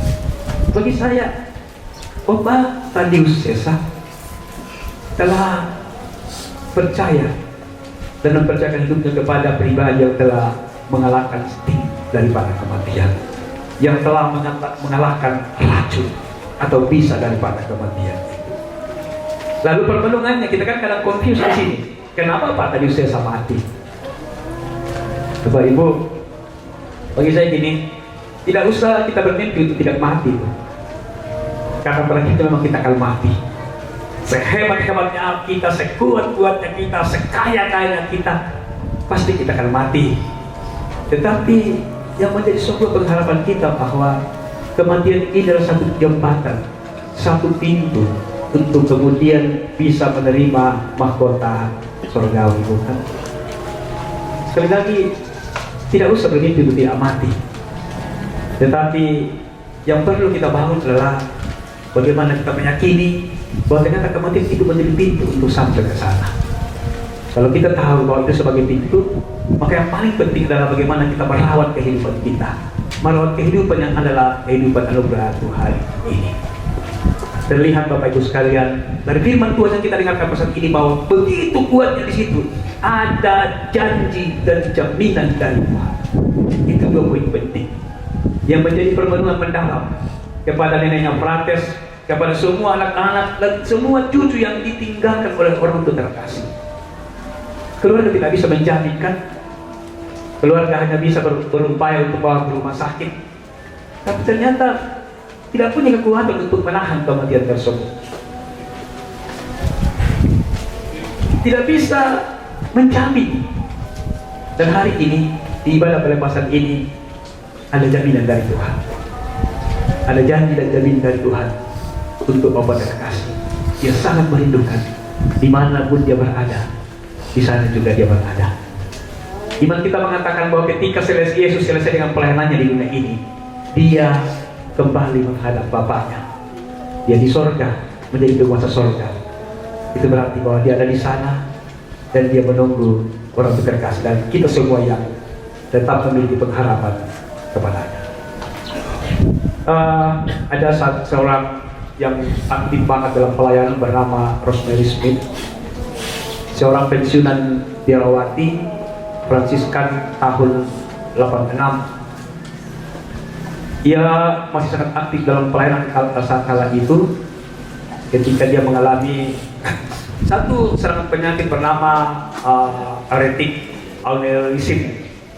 Bagi saya, Bapak Tadeus Sesa telah percaya dan mempercayakan hidupnya kepada pribadi yang telah mengalahkan sting daripada kematian, yang telah mengalahkan racun atau bisa daripada kematian. Lalu permenungannya, kita kan kadang confuse di sini. Kenapa Pak Tadeus Sesa mati? Bapak Ibu, bagi saya gini, tidak usah kita bermimpi untuk tidak mati. Karena pada kita memang kita akan mati. Sehebat-hebatnya kita, sekuat-kuatnya kita, sekaya-kayanya kita, pasti kita akan mati. Tetapi yang menjadi sebuah pengharapan kita bahwa kematian ini adalah satu jembatan, satu pintu untuk kemudian bisa menerima mahkota surgawi, bukan? Sekali lagi, tidak usah bermimpi untuk tidak mati. Tetapi yang perlu kita bangun adalah bagaimana kita meyakini bahwa ternyata kematian itu menjadi pintu untuk sampai ke sana. Kalau kita tahu bahwa itu sebagai pintu, maka yang paling penting adalah bagaimana kita merawat kehidupan kita, merawat kehidupan yang adalah kehidupan anugerah Tuhan ini. Terlihat Bapak Ibu sekalian dari firman Tuhan yang kita dengarkan pesan ini, bahwa begitu kuatnya di situ ada janji dan jaminan dari Tuhan. Itu dua poin penting yang menjadi permenungan mendalam kepada neneknya Frates, kepada semua anak-anak dan semua cucu yang ditinggalkan oleh orang tua terkasih. Keluarga tidak bisa menjaminkan Keluarga hanya bisa berupaya untuk bawa ke rumah sakit, tapi ternyata tidak punya kekuatan untuk menahan kematian tersebut. Tidak bisa menjamin. Dan hari ini di ibadah pelepasan ini ada jaminan dari Tuhan, ada janji dan jaminan dari Tuhan untuk obat dan kasih. Dia sangat merindukan dimanapun dia berada, di sana juga dia berada. Iman kita mengatakan bahwa ketika Yesus selesai dengan pelayanannya di dunia ini, dia kembali menghadap Bapaknya. Dia di sorga, menjadi penguasa sorga. Itu berarti bahwa dia ada di sana dan dia menunggu orang terkasih, dan kita semua yang tetap memiliki pengharapan kepadanya. Ada seorang yang aktif banget dalam pelayanan bernama Rosemary Smith, seorang pensiunan biarawati Fransiskan tahun 86. Ia masih sangat aktif dalam pelayanan saat kala itu, ketika dia mengalami satu serangan penyakit bernama aortic aneurysm,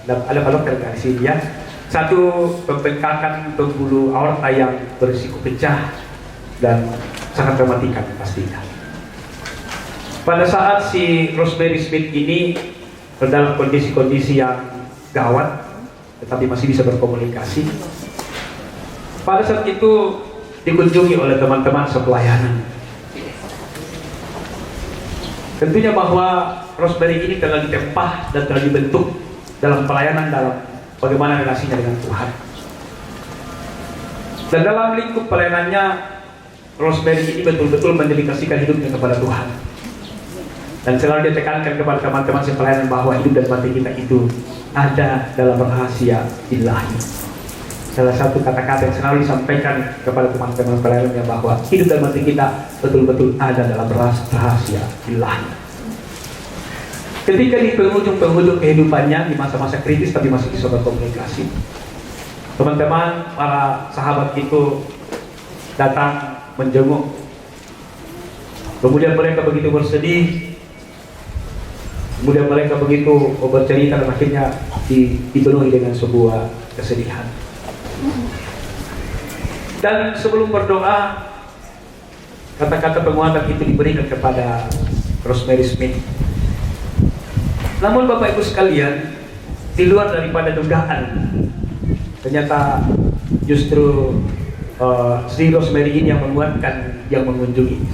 ada kalau terkasih ya, satu pembengkakan pembuluh aorta yang berisiko pecah dan sangat mematikan pastinya. Pada saat si Rosemary Smith ini dalam kondisi-kondisi yang gawat, tetapi masih bisa berkomunikasi, pada saat itu dikunjungi oleh teman-teman sepelayanan. Tentunya bahwa Rosemary ini telah ditempah dan telah dibentuk dalam pelayanan, dalam bagaimana relasinya dengan Tuhan. Dan dalam lingkup pelayanannya, Rosemary ini betul-betul mendedikasikan hidupnya kepada Tuhan. Dan selalu ditekankan kepada teman-teman sepelayanan bahwa hidup dan mati kita itu ada dalam rahasia ilahi. Salah satu kata-kata yang selalu disampaikan kepada teman-teman pelayanannya bahwa hidup dan mati kita betul-betul ada dalam rahasia ilahi. Ketika di penghujung kehidupannya, di masa-masa kritis tapi masih bisa berkomunikasi, teman-teman, para sahabat itu datang menjenguk. Kemudian mereka begitu bersedih, kemudian mereka begitu bercerita, dan akhirnya dipenuhi dengan sebuah kesedihan. Dan sebelum berdoa, kata-kata penguatan itu diberikan kepada Rosemary Smith. Namun Bapak Ibu sekalian, di luar daripada dugaan, ternyata justru si Rosemary ini yang menguatkan yang mengunjungi.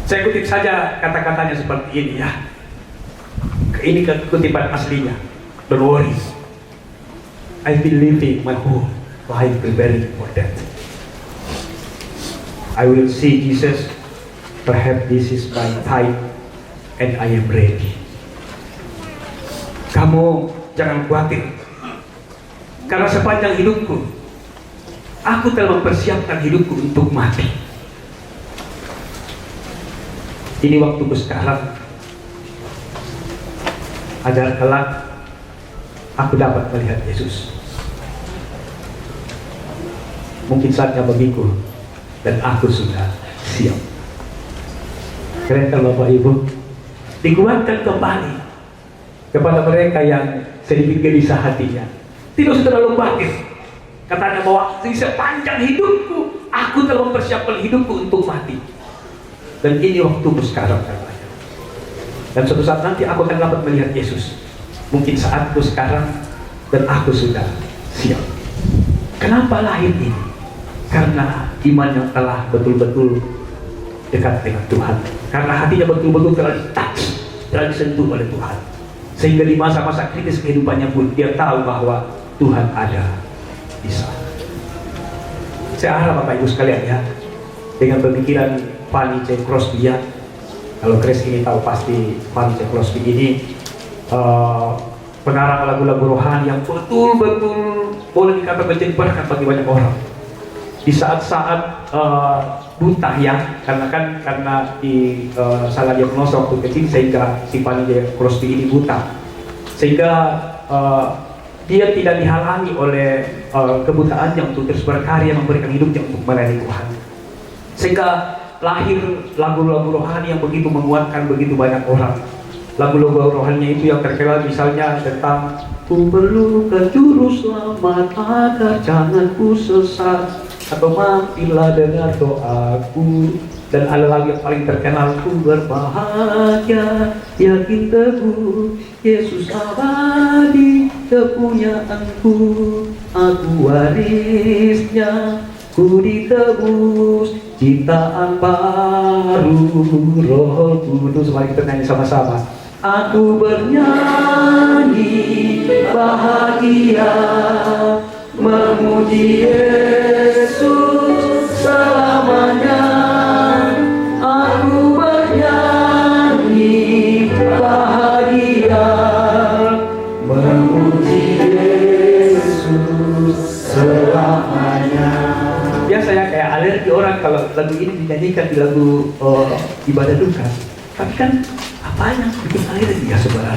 Saya kutip saja kata-katanya seperti ini ya. Ini kutipan aslinya. Don't worry, I've been living my whole life preparing for that. I will see Jesus. Perhaps this is my time and I am ready. Kamu jangan khawatir, karena sepanjang hidupku aku telah mempersiapkan hidupku untuk mati. Ini waktuku sekarang, agar kelak aku dapat melihat Yesus. Mungkin saatnya bagiku, dan aku sudah siap. Keren kan Bapak Ibu? Dikuatkan kembali kepada mereka yang sedikit gelisah hatinya. Tidak usah terlalu khawatir. Katanya bahwa di sepanjang hidupku, aku telah mempersiapkan hidupku untuk mati. Dan ini waktuku sekarang katanya. Dan suatu saat nanti aku akan dapat melihat Yesus. Mungkin saatku sekarang, dan aku sudah siap. Kenapa lahir ini? Karena iman yang telah betul-betul dekat dengan Tuhan. Karena hatinya betul-betul telah ditouch, telah disentuh oleh Tuhan. Sehingga di masa-masa kritis kehidupannya pun dia tahu bahwa Tuhan ada di sana. Saya harap Bapak Ibu sekalian ya, dengan pemikiran Fanny C. Crosby ya. Kalau Chris ini tahu pasti Fanny C. Crosby ini pengarang lagu-lagu rohani yang betul-betul boleh dikatakan menjadi berkat bagi banyak orang. Di saat-saat buta ya, karena di salah diagnosa waktu kecil, sehingga si Fanny C. Crosby ini buta, sehingga dia tidak dihalangi oleh kebutaannya untuk terus berkarya, memberikan hidupnya untuk melayani Tuhan, sehingga lahir lagu-lagu rohani yang begitu menguatkan begitu banyak orang. lagu-lagu rohaninya itu yang terkenal misalnya tentang ku perlukan juru selamat agar jangan ku sesat, atau mampirlah dengar doaku. Dan ada lagu yang paling terkenal, ku berbahagia yakin teguh Yesus abadi kepunyaanku, aku warisnya, ku ditebus ciptaan baru Roh Kudus. Mari kita nyanyi sama-sama. Aku bernyanyi bahagia memuji Yesus selamanya. Aku bernyanyi bahagia memuji Yesus selamanya. Biasanya kayak alergi orang kalau lagu ini dinyanyikan di lagu ibadah duka. Tapi kan apanya bikin alergi ya saudara?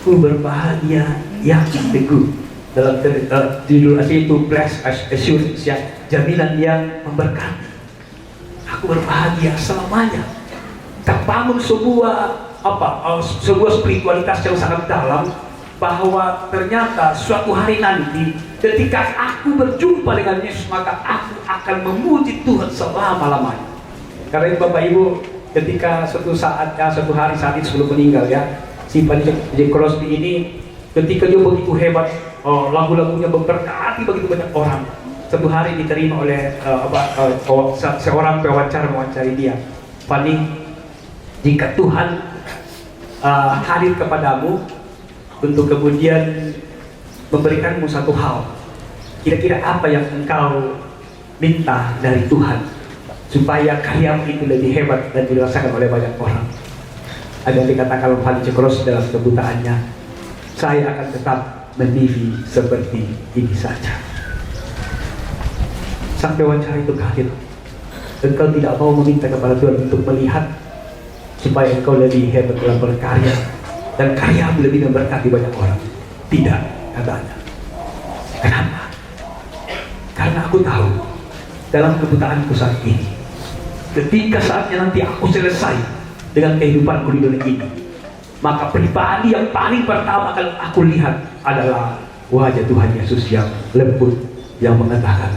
Ku berbahagia yakin teguh. Dalam judul asli itu Blessed Assurance, ya, jaminan yang memberkati. Aku berbahagia selamanya. Terbangun sebuah spiritualitas yang sangat dalam, bahwa ternyata suatu hari nanti ketika aku berjumpa dengan Yesus, maka aku akan memuji Tuhan selama-lamanya. Karena itu Bapak Ibu, ketika suatu hari saat itu sebelum meninggal, ya, si J. Crosby ini ketika dia begitu hebat, lagu-lagunya memberkati begitu banyak orang. Satu hari diterima oleh seorang pewawancara mewawancari dia, Fanny, jika Tuhan hadir kepadamu untuk kemudian memberikanmu satu hal, kira-kira apa yang engkau minta dari Tuhan supaya karyamu itu lebih hebat dan dirasakan oleh banyak orang? Ada yang dikatakan oleh Fanny Cekros dalam kebutaannya, saya akan tetap mendiri seperti ini saja. Sang pewawancara itu kaget. Engkau tidak mau meminta kepada Tuhan untuk melihat supaya engkau lebih hebat dalam berkarya dan karyamu lebih memberkati banyak orang? Tidak, katanya. Kenapa? Karena aku tahu dalam kebutaanku saat ini, ketika saatnya nanti aku selesai dengan kehidupanku di dunia ini, maka pribadi yang paling pertama akan aku lihat adalah wajah Tuhan Yesus yang lembut, yang mengatakan,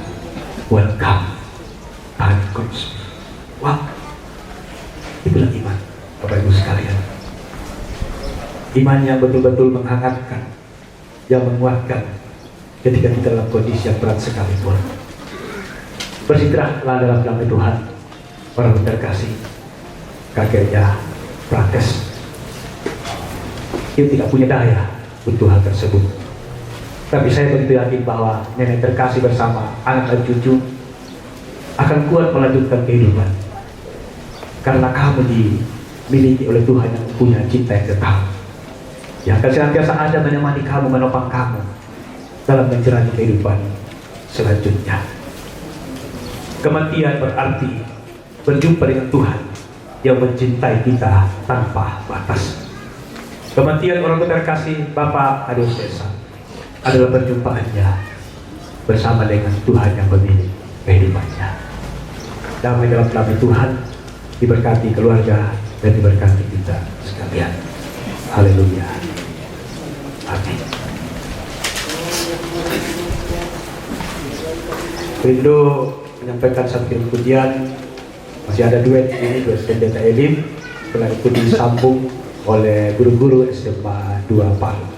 welcome, Tuhan Crosby. Wah, itulah iman, Bapak Ibu sekalian. Iman yang betul-betul menghangatkan, yang menguatkan ketika kita dalam kondisi yang berat sekalipun. Beristirahatlah dalam nama Tuhan, orang terkasih. Kakeknya Prakes, dia tidak punya daya untuk hal tersebut. Tapi saya begitu yakin bahwa nenek terkasih bersama anak dan cucu akan kuat melanjutkan kehidupan. Karena kamu dimiliki oleh Tuhan yang punya cinta yang kekal, yang akan senantiasa ada menemani kamu, menopang kamu dalam menjalani kehidupan selanjutnya. Kematian berarti berjumpa dengan Tuhan yang mencintai kita tanpa batas. Kematian orang terkasih Bapak Adeus Desa adalah perjumpaannya bersama dengan Tuhan yang memilih kehidupannya. Damai dalam nama Tuhan, diberkati keluarga dan diberkati kita sekalian. Haleluya. Amin. Rindu menyampaikan satu pujian. Masih ada duet ini, duet pendeta Elim. Setelah itu disambung oleh guru-guru SMA 2 Palu.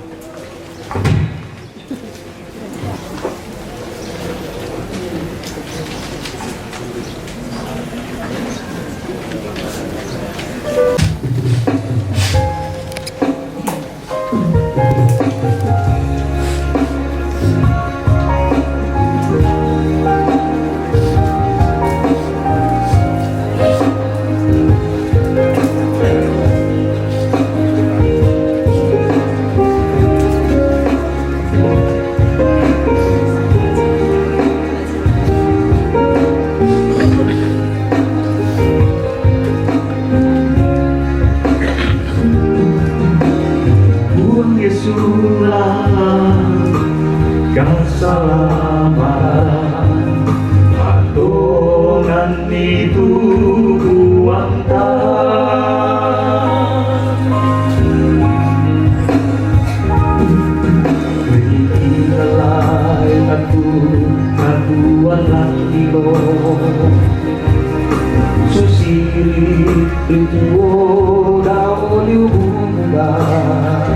Rituo daun diubungkan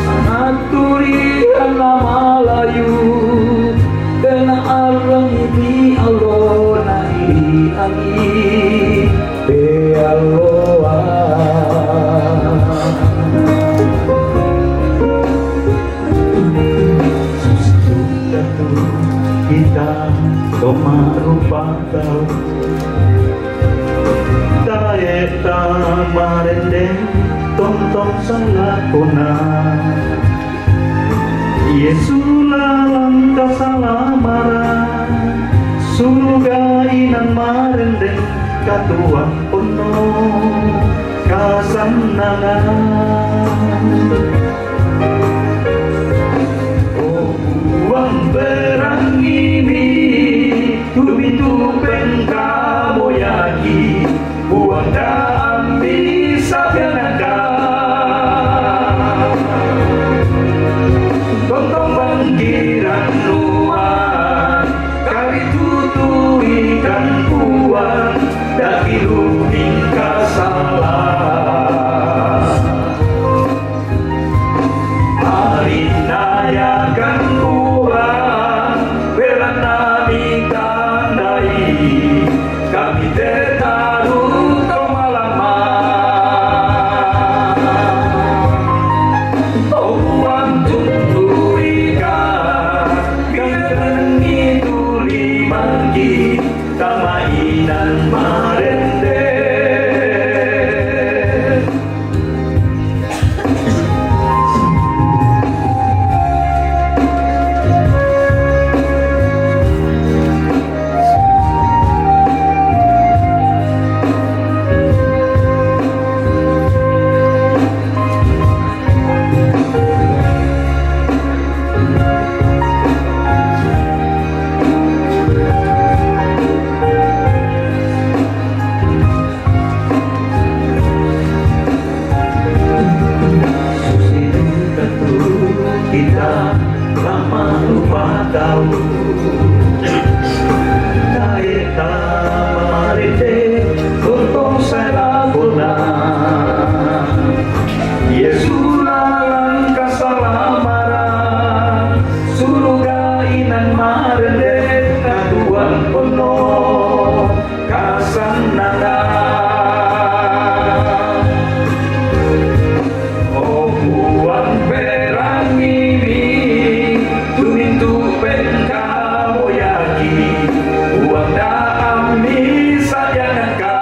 sangat turian nama layu kena arang ini alona iri agi pe aloa sudah tuh kita toma rupa tahu Taeta marende tontong salakona Yesula langka salamara surga inan marende katuan pono kasanangan Oh uang perang ini tubitu pengka boyagi buang dan bisa biarkan tontong bangkiran luar kali tutu ikan buang daki ruping kasalah arinayakan buang bela nabi tandai kami tertaruh tamainan marende kita lama lupa tahu Taeta marende tontong salakona Yesula langka salamara surga inan marende katuan pono kasanana Oh uang perang ini tumintu pengkau yaki uang daam bisa jangankan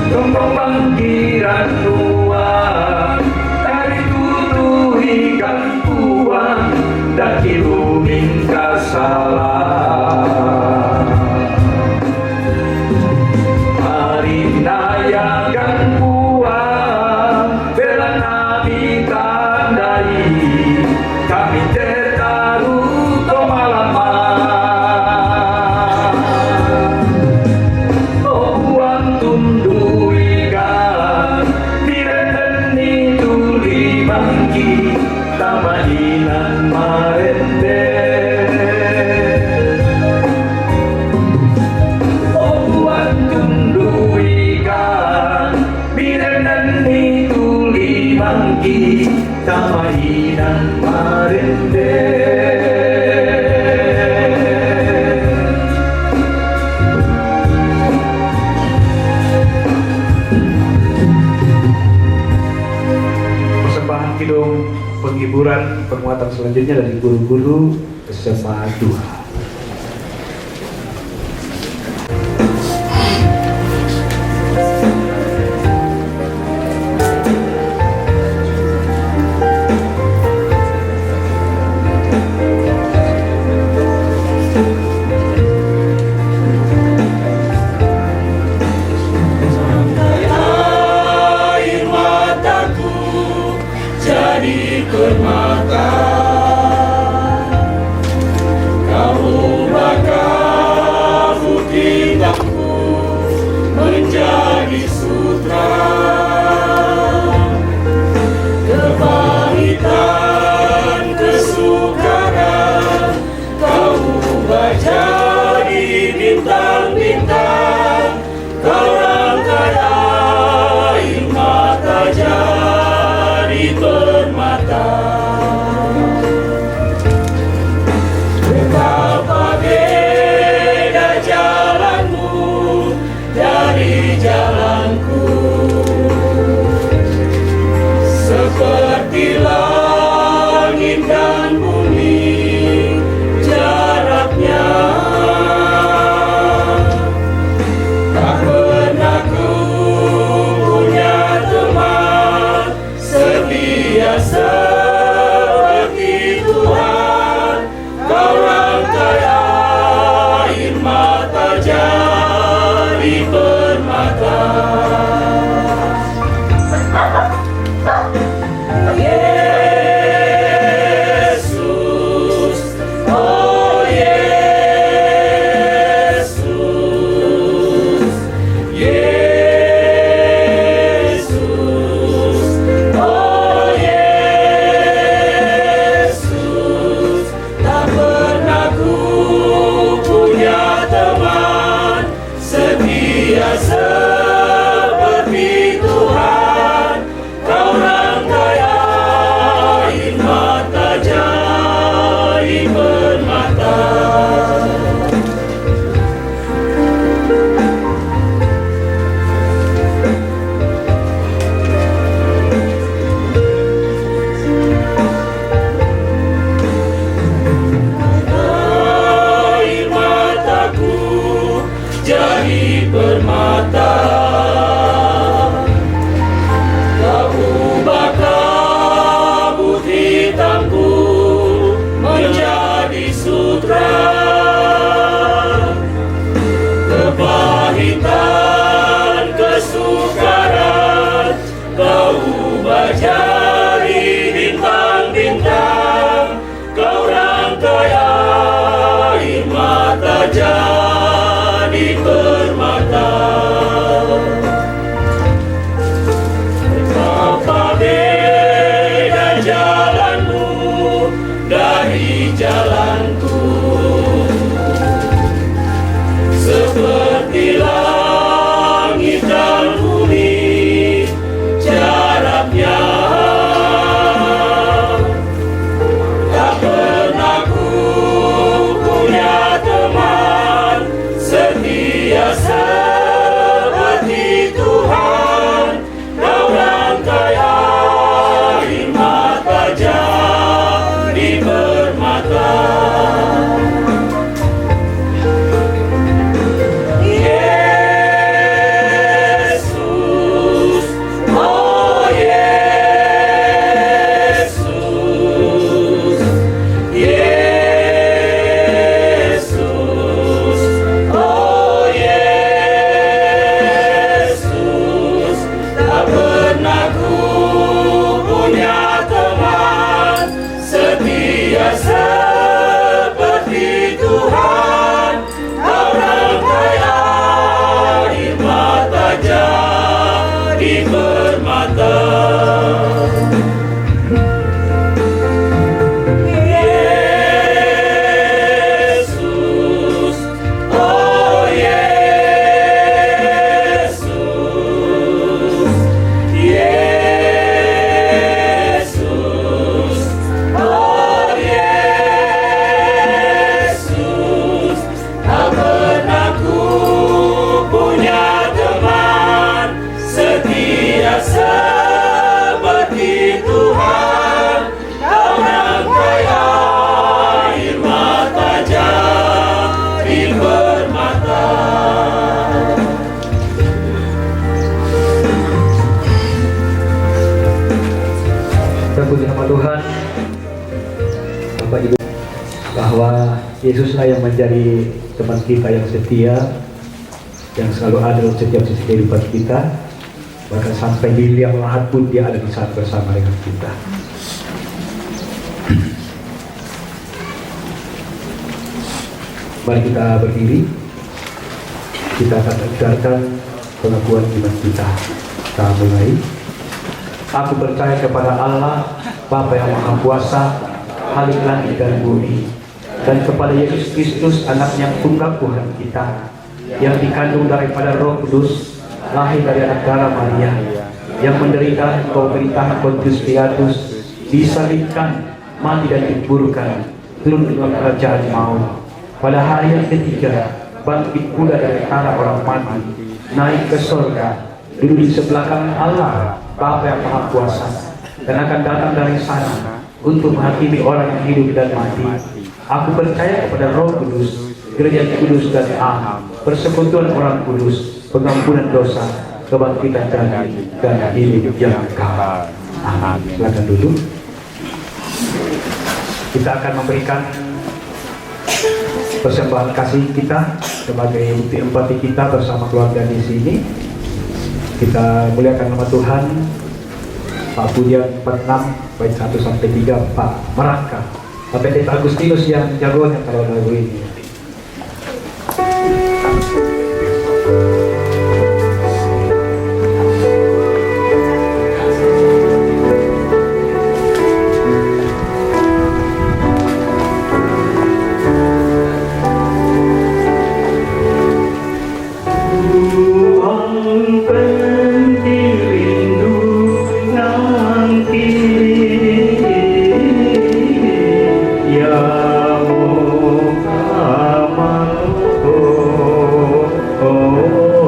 tontong bangkiran luar dari tutu ikan buang daki ruming kasalah arinayakan buang bela nabi tandai kami tertaruh tomalama oh buang tunduikan direndeni tuli bangki tamainan marende tamainan marende persembahan kidung penghiburan penguatan selanjutnya dari guru-guru SMA 2. Permata kau bakal buktiku menjadi sutra kepahitan kesukaran kau baca di bintang kau ubah jadi bintang-bintang, kau rangkai air mata jadi permata. Betapa beda jalanmu dari jalanku, seperti langit dan bumi jaraknya. Tak pernah ku punya teman setia seperti Tuhan, kau rangkai air mata jadi permata. Yesus, oh Yesus, Yesus, oh Yesus, tak pernah ku punya teman setia seperti Tuhan, kau rangkai air mata jadi permata. Yesus, oh Yesus, Yesus, oh Yesus, tak pernah ku punya teman setia seperti Tuhan, kau rangkai air mata jadi permata. Terpuji nama Tuhan, Bapak Ibu, bahwa Yesuslah yang menjadi teman kita yang setia, yang selalu ada dalam setiap sisi kehidupan kita, bahkan sampai di liang lahat pun Dia ada di sana bersama dengan kita. Mari kita berdiri, kita akan mendengarkan pengakuan iman kita. Kita mulai. Aku percaya kepada Allah, Bapa yang Maha Kuasa, Khalik langit dan bumi, dan kepada Yesus Kristus, Anak yang tunggal Tuhan kita, yang dikandung daripada Roh Kudus, lahir dari anak darah Maria, yang menderita di bawah pemerintahan Pontius Pilatus, disalibkan, mati dan dikuburkan, turun ke dalam kerajaan maut. Pada hari yang ketiga, bangkit pula dari antara orang mati, naik ke surga, duduk di sebelah kanan Allah, Bapa yang Maha Kuasa, dan akan datang dari sana untuk menghakimi orang yang hidup dan mati. Aku percaya kepada Roh Kudus, Gereja Kudus dan am, persekutuan orang kudus, pengampunan dosa, kebangkitan dari dan hidup yang kekal. Amin. Silakan duduk. Kita akan memberikan persembahan kasih kita sebagai bukti empati kita bersama keluarga di sini. Kita muliakan nama Tuhan. Pak Pujian 46 bait 1 sampai 3 Pak Merangka. Pak Pendeta Agustinus yang jagoan yang kalau lagu ini. Oh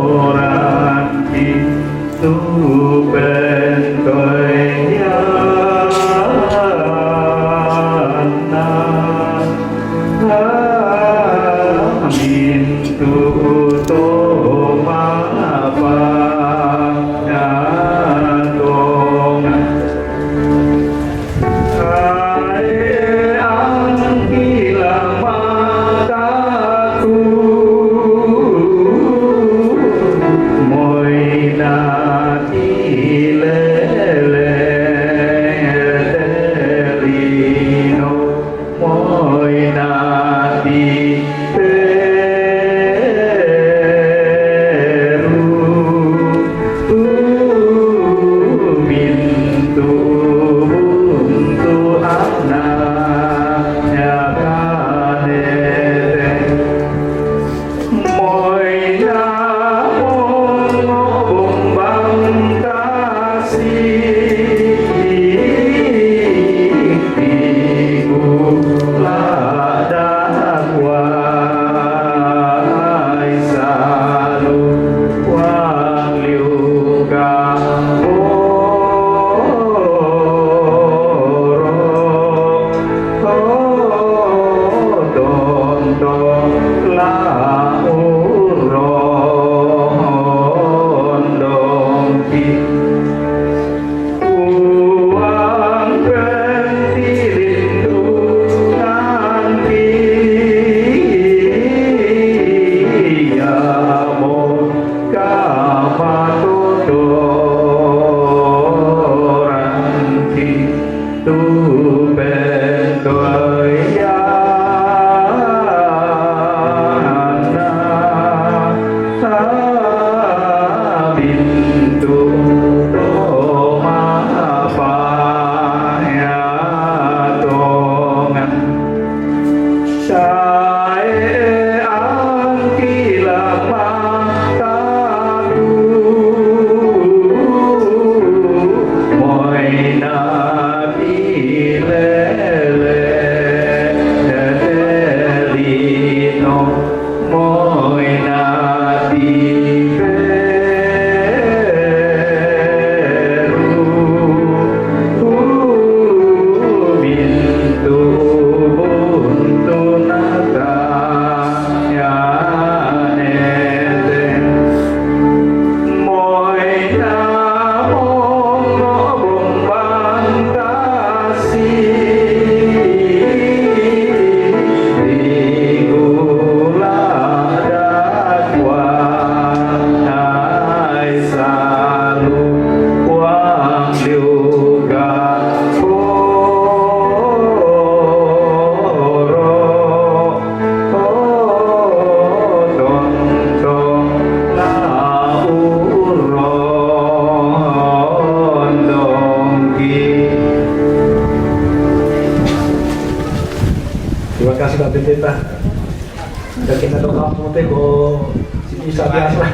Terima kasih Pak Pendeta. Dan kita doa putih si bisa biasa.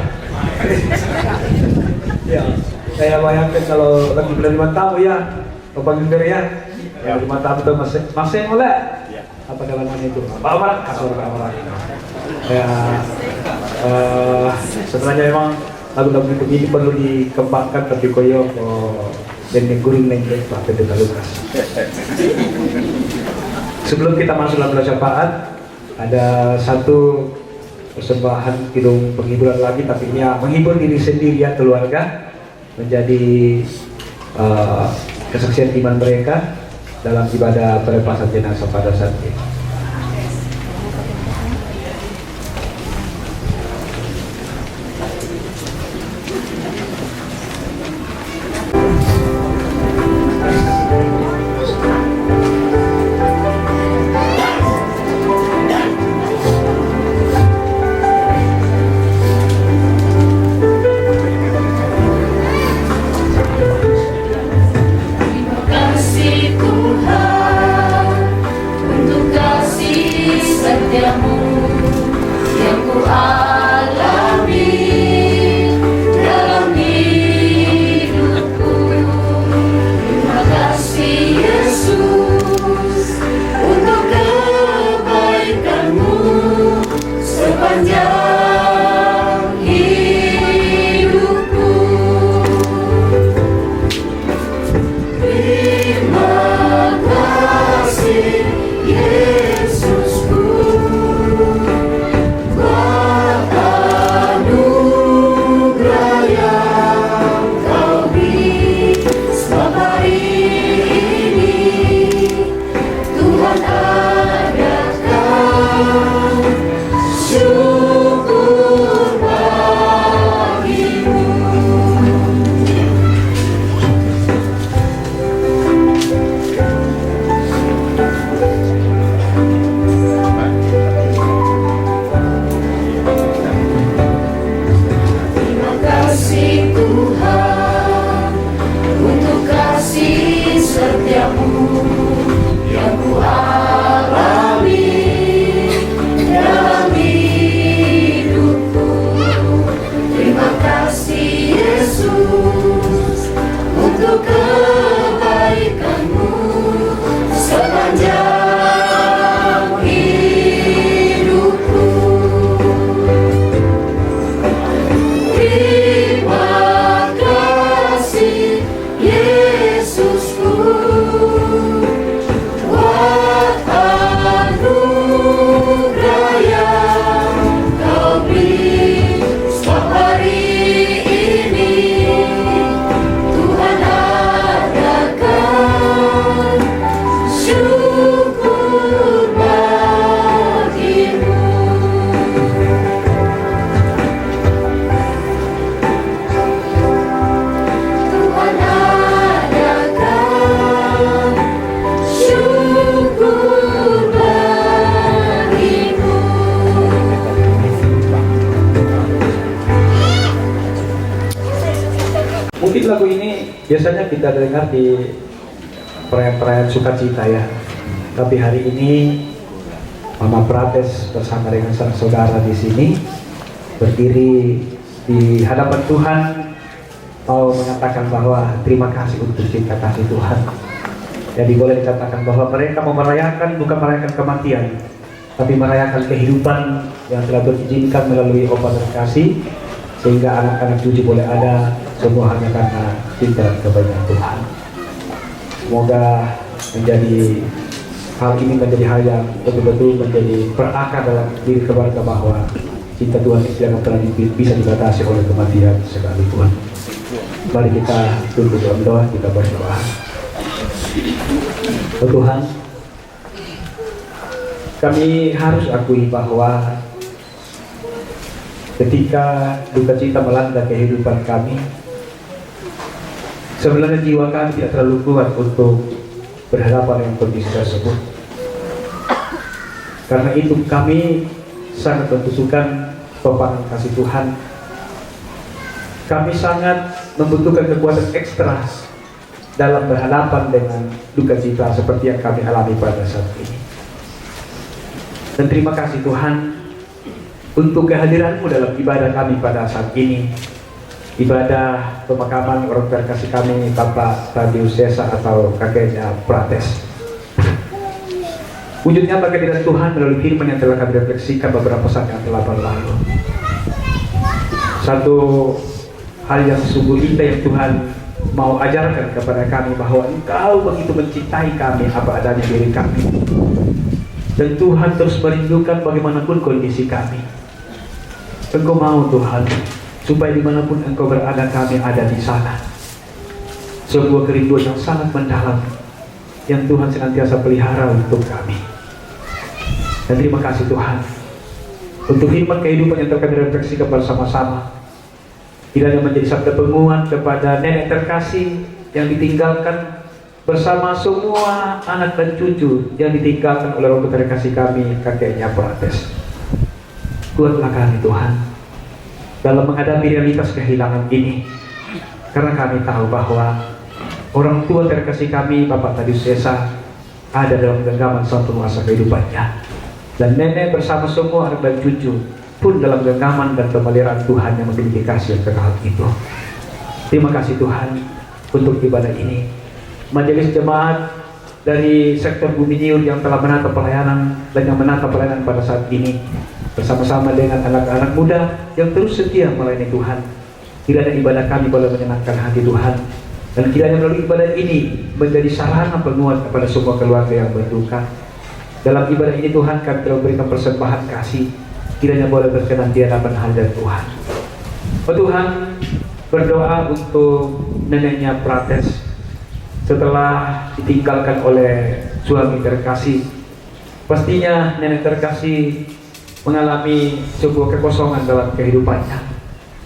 Ya, saya bayangkan kalau lagi menerima tamu ya, Bapak Gender ya, menerima tamu itu masih oleh apa namanya itu, bawa kasur bawa. Ya, sebenarnya memang lagu-lagu itu ini perlu dikembangkan tapi koyo dan guru nengke Pak Pendeta Lukas. Sebelum kita masuk dalam syafaat, ada satu persembahan kidung penghiburan lagi, tapi ini menghibur diri sendiri ya keluarga, menjadi kesaksian iman mereka dalam ibadah pelepasan jenazah pada saat ini. Kasih Tuhan untuk untuk kebaikanmu sepanjang hidupku. Terima kasih Yesusku, buat anugerah yang Kau beri setiap hari ini. Tuhan adakan syukur bagimu. Tuhan adakan syukur bagimu. Mungkin lagu ini biasanya kita dengar di perayaan-perayaan sukacita ya. Tapi hari ini Mama Prates bersama dengan sanak saudara di sini berdiri di hadapan Tuhan mau mengatakan bahwa terima kasih untuk cinta kasih Tuhan. Jadi boleh dikatakan bahwa mereka mau merayakan bukan merayakan kematian, tapi merayakan kehidupan yang telah diizinkan melalui obat kasih, sehingga anak-anak cucu boleh ada, semua hanya karena cinta dan kebaikan Tuhan. Semoga hal ini menjadi hal yang betul-betul menjadi berakar dalam diri keluarga bahwa cinta Tuhan itu tidak pernah bisa dibatasi oleh kematian sekalipun. Mari kita tunduk dalam doa, kita berdoa. Oh Tuhan, kami harus akui bahwa ketika duka cita melanda kehidupan kami, sebenarnya jiwa kami tidak terlalu kuat untuk berhadapan dengan kondisi tersebut. Karena itu kami sangat membutuhkan topangan kasih Tuhan. Kami sangat membutuhkan kekuatan ekstra dalam berhadapan dengan duka cita seperti yang kami alami pada saat ini. Dan terima kasih Tuhan untuk kehadiran-Mu dalam ibadah kami pada saat ini. Ibadah pemakaman orang terkasih kami Bapak Tadius Sesa atau kakeknya Prates. Wujudnya kehadiran Tuhan melalui firman yang telah kami refleksikan beberapa saat yang telah berlalu. Satu hal yang sungguh indah yang Tuhan mau ajarkan kepada kami bahwa Engkau begitu mencintai kami apa adanya diri kami. Dan Tuhan terus merindukan bagaimanapun kondisi kami. Engkau mau Tuhan supaya dimanapun Engkau berada kami ada di sana. Sebuah kerinduan yang sangat mendalam yang Tuhan senantiasa pelihara untuk kami. Dan terima kasih Tuhan untuk firman kehidupan yang telah kami refleksikan bersama-sama. Kiranya menjadi sabda penguat kepada nenek terkasih yang ditinggalkan bersama semua anak dan cucu yang ditinggalkan oleh orang terkasih kami, kakeknya Prates. Kuatlah kami Tuhan dalam menghadapi realitas kehilangan ini, karena kami tahu bahwa orang tua terkasih kami, Bapak Tadius Sesa, ada dalam genggaman satu masa kehidupannya, dan nenek bersama semua anak dan cucu pun dalam genggaman dan pemeliharaan Tuhan yang memiliki kasih yang kekal itu. Terima kasih Tuhan untuk ibadah ini. Majelis jemaat dari sektor Bumi Niur yang telah menata pelayanan dan yang menata pelayanan pada saat ini bersama-sama dengan anak-anak muda yang terus setia melayani Tuhan. Kiranya ibadah kami boleh menyenangkan hati Tuhan, dan kiranya melalui ibadah ini menjadi sarana penguat kepada semua keluarga yang berduka. Dalam ibadah ini Tuhan kami telah berikan persembahan kasih, kiranya boleh berkenan di hadapan hadirat Tuhan. Oh Tuhan, berdoa untuk neneknya Prates setelah ditinggalkan oleh suami terkasih. Pastinya nenek terkasih mengalami sebuah kekosongan dalam kehidupannya.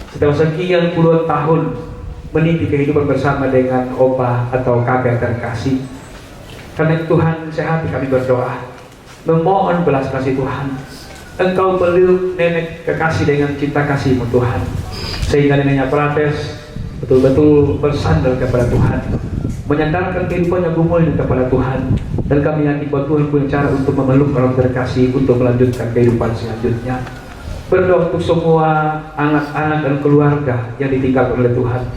Setelah sekian puluhan tahun meniti kehidupan bersama dengan opa atau kakek terkasih. Karena itu Tuhan, sehati kami berdoa, memohon belas kasih Tuhan. Engkau peluk nenek kekasih dengan cinta kasih-Mu Tuhan, sehingga neneknya Prates betul-betul bersandar kepada Tuhan, menyandarkan kehidupannya gumulnya kepada Tuhan. Dan kami yakin bahwa Tuhan punya cara untuk memeluk orang terkasih untuk melanjutkan kehidupan selanjutnya. Berdoa untuk semua anak-anak dan keluarga yang ditinggalkan oleh Tuhan.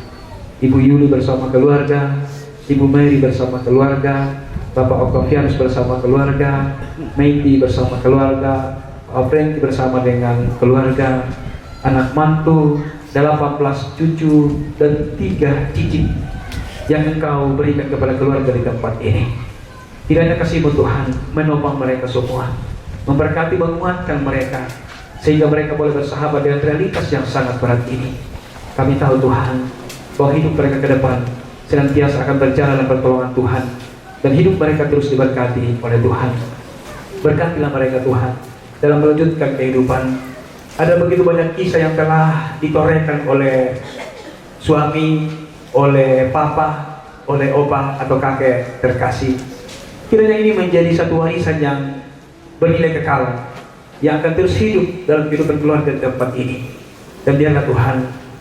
Ibu Yuli bersama keluarga, Ibu Mary bersama keluarga, Bapak Octavianus bersama keluarga, Meiti bersama keluarga, Pak Franky bersama dengan keluarga, anak mantu, 18 cucu dan 3 cicit yang Engkau berikan kepada keluarga di tempat ini. Kiranya kasih-Mu Tuhan menopang mereka semua, memberkati, menguatkan mereka, sehingga mereka boleh bersahabat dengan realitas yang sangat berat ini. Kami tahu Tuhan bahwa hidup mereka ke depan senantiasa akan berjalan dalam pertolongan Tuhan, dan hidup mereka terus diberkati oleh Tuhan. Berkatilah mereka Tuhan dalam melanjutkan kehidupan. Ada begitu banyak kisah yang telah ditorehkan oleh suami, oleh papa, oleh opa atau kakek terkasih. Kiranya ini menjadi satu warisan yang bernilai kekal, yang akan terus hidup dalam kehidupan keluarga di tempat ini. Dan biarlah Tuhan,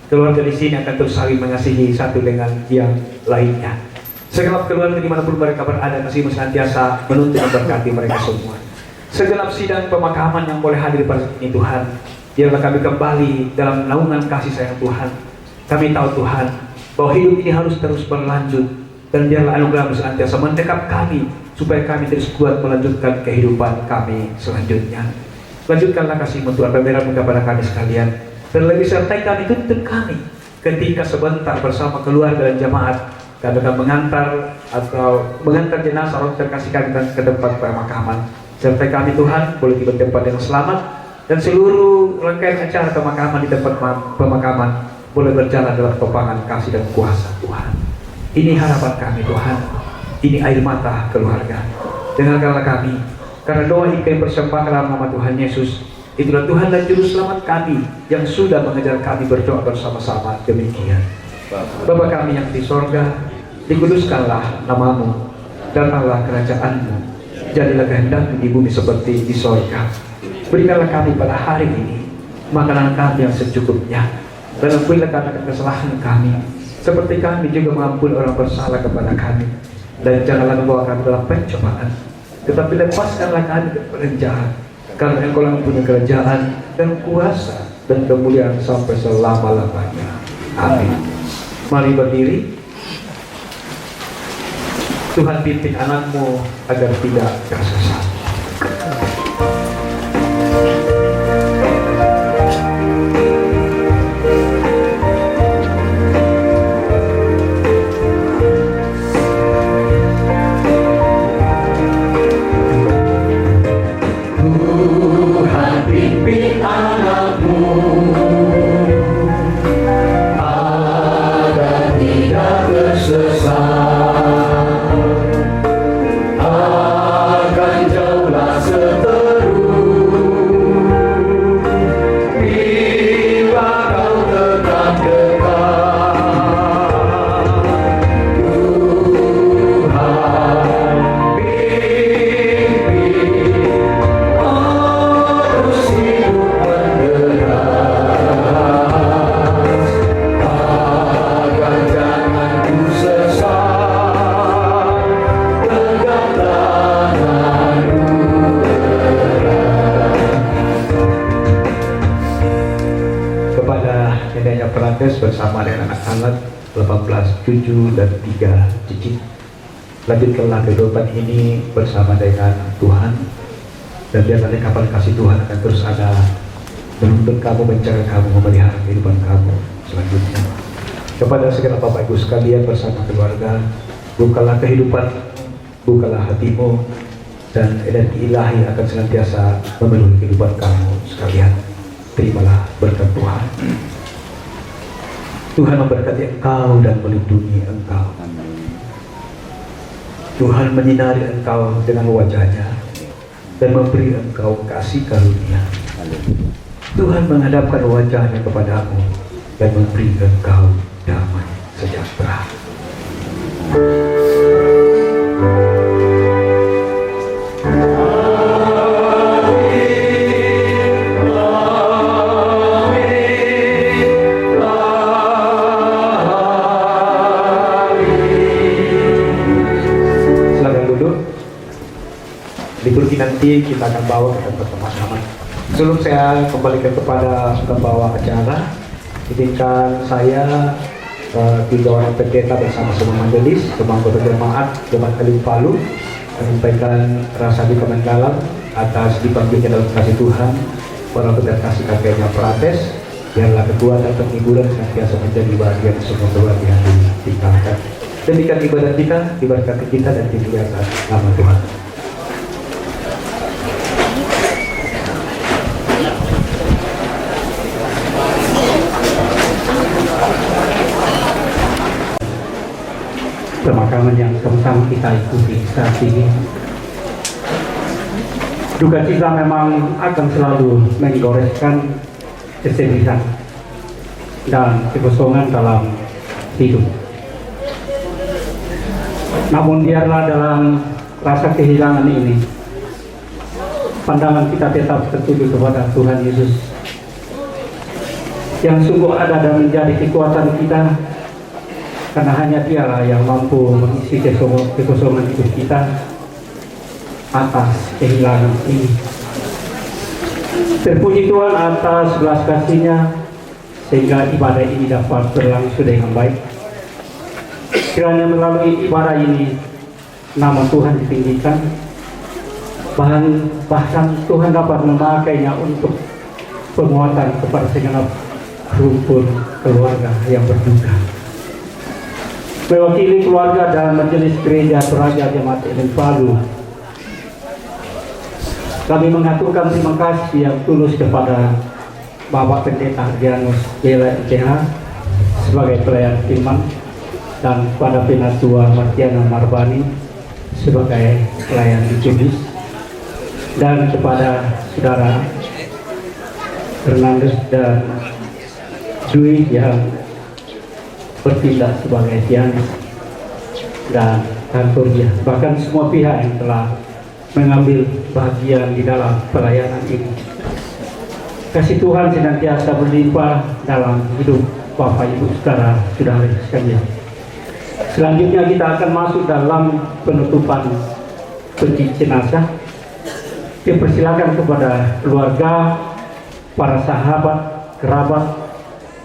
keluarga di sini akan terus saling mengasihi satu dengan yang lainnya. Segenap keluarga dimanapun mereka berada, kasih-Mu senantiasa menuntun dan berkati mereka semua. Segenap sidang pemakaman yang boleh hadir pada saat ini Tuhan, biarlah kami kembali dalam naungan kasih sayang Tuhan. Kami tahu Tuhan bahwa hidup ini harus terus berlanjut, dan biarlah anugerah-Mu senantiasa mendekap kami, supaya kami terus kuat melanjutkan kehidupan kami selanjutnya. Lanjutkanlah kasih-Mu Tuhan, pemberian-Mu kepada kami sekalian, dan lebih sertai kami, tuntun kami ketika sebentar bersama keluarga dan jemaat kami akan mengantar jenazah orang terkasih kami ke tempat pemakaman. Sertai kami Tuhan, boleh tiba di tempat yang selamat, dan seluruh rangkaian acara pemakaman di tempat pemakaman boleh berjalan dalam topangan kasih dan kuasa Tuhan. Ini harapan kami Tuhan, ini air mata keluarga. Dengarkanlah kami, karena doa ini kami persembahkan dalam nama Tuhan Yesus. Itulah Tuhan dan Juru Selamat kami yang sudah mengajar kami berdoa bersama-sama demikian. Bapa kami yang di sorga, dikuduskanlah nama-Mu, datanglah kerajaan-Mu, jadilah kehendak-Mu di bumi seperti di sorga. Berikanlah kami pada hari ini makanan kami yang secukupnya, dan ampunilah kami kesalahan kami, seperti kami juga mengampuni orang bersalah kepada kami. Dan janganlah membawa kami dalam pencobaan, tetapi lepaskanlah kami dari yang jahat, karena Engkau yang punya kerajaan dan kuasa dan kemuliaan sampai selama-lamanya. Amin. Mari berdiri. Tuhan pimpin anak-Mu agar tidak tersesat. Tuhan pimpin anak-Mu agar tidak tersesat, akan jauhlah seteru bila kau tetap dekat. Tuhan pimpin arus hidup menderas, agar jangan ku sesat, tegak tangan-Mu erat. Kepada neneknya Perates bersama dengan anak-anak 18 cucu dan 3 cicit, lanjutkanlah kehidupan ini bersama dengan Tuhan, dan biarlah kapal kasih Tuhan akan terus ada menuntun kamu, menjaga kamu, memelihara kehidupan kamu selanjutnya. Kepada segenap Bapak Ibu sekalian bersama keluarga, bukalah kehidupan, bukalah hatimu, dan energi ilahi akan senantiasa memenuhi kehidupan kamu sekalian. Terimalah berkat Tuhan. Tuhan memberkati engkau dan melindungi engkau. Tuhan menyinari engkau dengan wajah-Nya dan memberi engkau kasih karunia. Tuhan menghadapkan wajah-Nya kepadamu dan memberi engkau damai sejahtera. Liturgi nanti kita akan bawa ke tempat pemakaman. Sebelum saya kembalikan kepada pembawa acara, izinkan saya tiga orang pendeta bersama semua majelis, semua anggota jemaat Alim Palu menyampaikan rasa duka mendalam atas dipanggilnya dalam kasih Tuhan walaupun dan kasih kakeknya protes. Biarlah kedua dan penghiburan senantiasa menjadi bagian semua kebahagiaan ditinggalkan. Demikian ibadah kita, diberkati kita dan dimuliakan nama Tuhan. Pemakaman yang sama-sama kita ikuti saat ini. Duka cita memang akan selalu menggoreskan kesedihan dan kekosongan dalam hidup. Namun biarlah dalam rasa kehilangan ini, pandangan kita tetap tertuju kepada Tuhan Yesus yang sungguh ada dan menjadi kekuatan kita, karena hanya Dialah yang mampu mengisi kekosongan hidup kita atas kehilangan ini. Terpuji Tuhan atas belas kasih-Nya sehingga ibadah ini dapat berlangsung dengan baik. Kiranya melalui ibadah ini nama Tuhan ditinggikan, bahkan Tuhan dapat memakainya untuk penguatan kepada segenap rumpun keluarga yang berduka. Mewakili keluarga dan majelis gereja Toraja Jemaat Elim Palu, kami mengaturkan terima kasih yang tulus kepada Bapak Pendeta Hardianus Bela LTH sebagai pelayan firman dan kepada Penatua Martiana Marbani sebagai pelayan liturgis, dan kepada saudara Fernandes dan Dwi yang bertindak sebagai pianis dan kantornya, bahkan semua pihak yang telah mengambil bagian di dalam pelayanan ini. Kasih Tuhan senantiasa berlimpah dalam hidup Bapak Ibu saudara sekalian. Selanjutnya kita akan masuk dalam penutupan peti jenazah. Dipersilakan kepada keluarga, para sahabat, kerabat,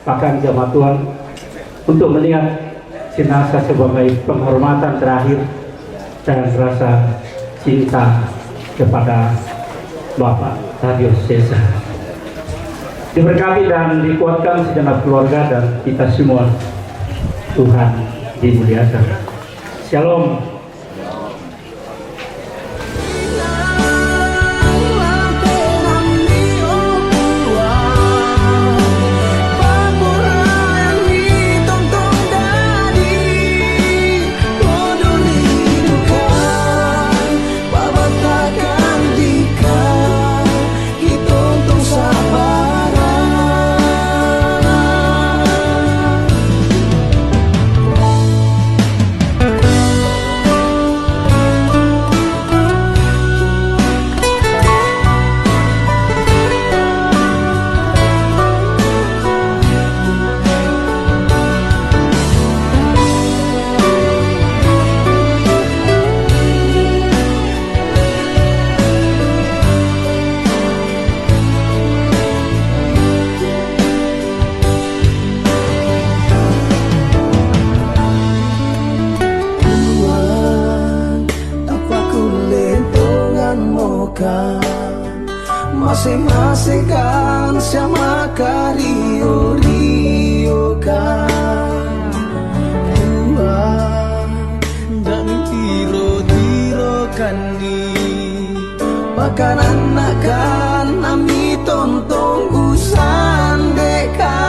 bahkan jemaat Tuhan untuk melihat jenazah sebagai penghormatan terakhir dan rasa cinta kepada Bapak Thaddeus Caesar. Diberkati dan dikuatkan segenap keluarga dan kita semua. Tuhan dimuliakan. Shalom. Masing-masing kan sama kario kan Tuhan dan tiro kan ni bahkan anak kan nami tontong usan dekan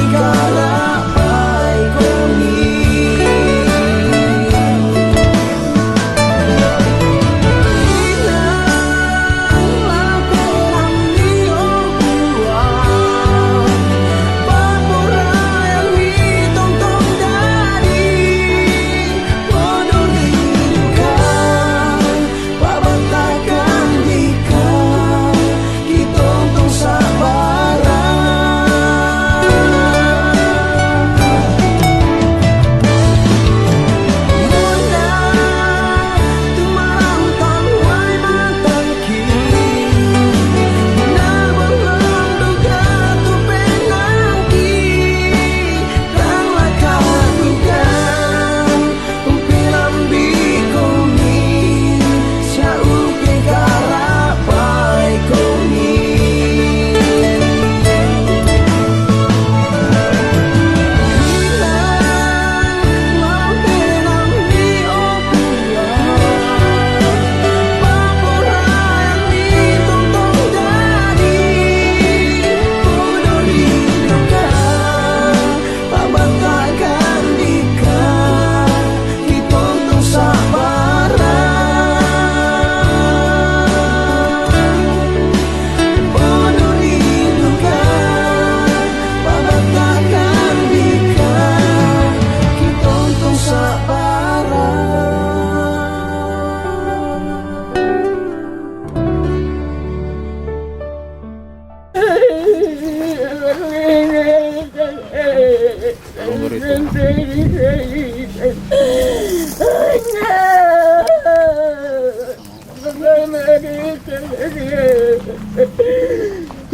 Kala pai kong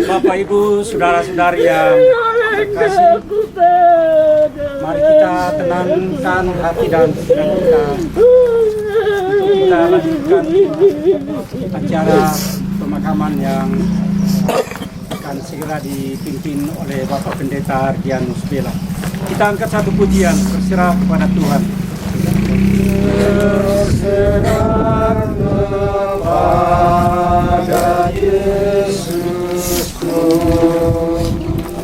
Bapak Ibu, saudara-saudari yang terkasih, mari kita tenangkan hati dan pikiran kita untuk kita lanjutkan acara pemakaman yang akan segera dipimpin oleh Bapak Pendeta Ardianus Bela. Kita angkat satu pujian, berserah kepada Tuhan. Berserah kepada Yesusku,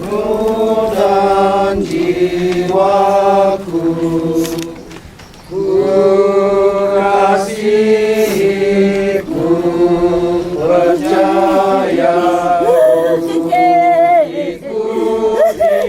roh dan jiwaku, ku kasih, ku percaya, ku ikuti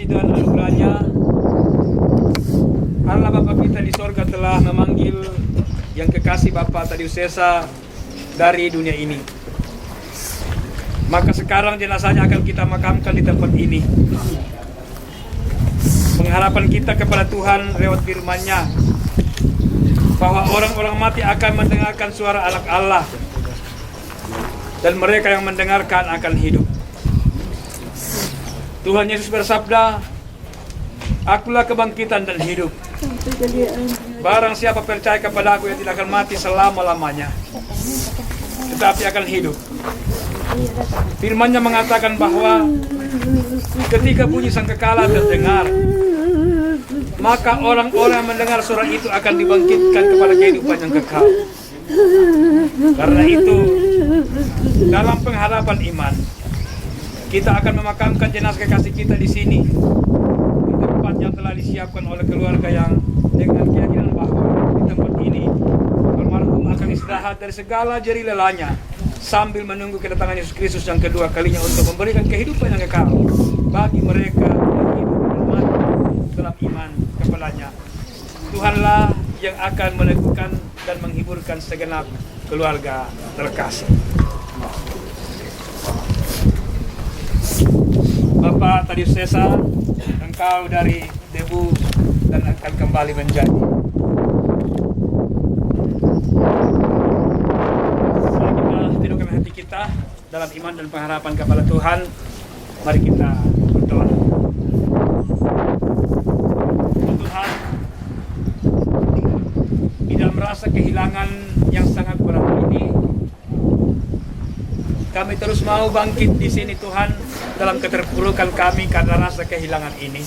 dan anugerahnya Allah Bapa kita di sorga telah memanggil yang kekasih Bapak Tadeus Sesa dari dunia ini. Maka sekarang jenazahnya akan kita makamkan di tempat ini. Pengharapan kita kepada Tuhan lewat firman-Nya bahwa orang-orang mati akan mendengarkan suara anak Allah dan mereka yang mendengarkan akan hidup. Tuhan Yesus bersabda, "Akulah kebangkitan dan hidup. Barang siapa percaya kepada Aku, yang tidak akan mati selama-lamanya, tetapi akan hidup." Firman-Nya mengatakan bahwa ketika bunyi sangkakala terdengar, maka orang-orang yang mendengar suara itu akan dibangkitkan kepada kehidupan yang kekal. Karena itu, dalam pengharapan iman, kita akan memakamkan jenazah kekasih kita di sini, di tempat yang telah disiapkan oleh keluarga yang dengan keyakinan bahwa di tempat ini almarhum akan istirahat dari segala jerih lelahnya sambil menunggu kedatangan Yesus Kristus yang kedua kalinya untuk memberikan kehidupan yang kekal bagi mereka yang hidup dan mati dalam iman kepadanya. Tuhanlah yang akan meneguhkan dan menghiburkan segenap keluarga terkasih. Bapak Tadeus Sesa, engkau dari debu dan akan kembali menjadi. Mari kita teduhkan hati kita dalam iman dan pengharapan kepada Tuhan. Mari kita berdoa. Tuhan, di dalam rasa kehilangan yang sangat berat ini, kami terus mau bangkit di sini Tuhan, dalam keterpurukan kami karena rasa kehilangan ini.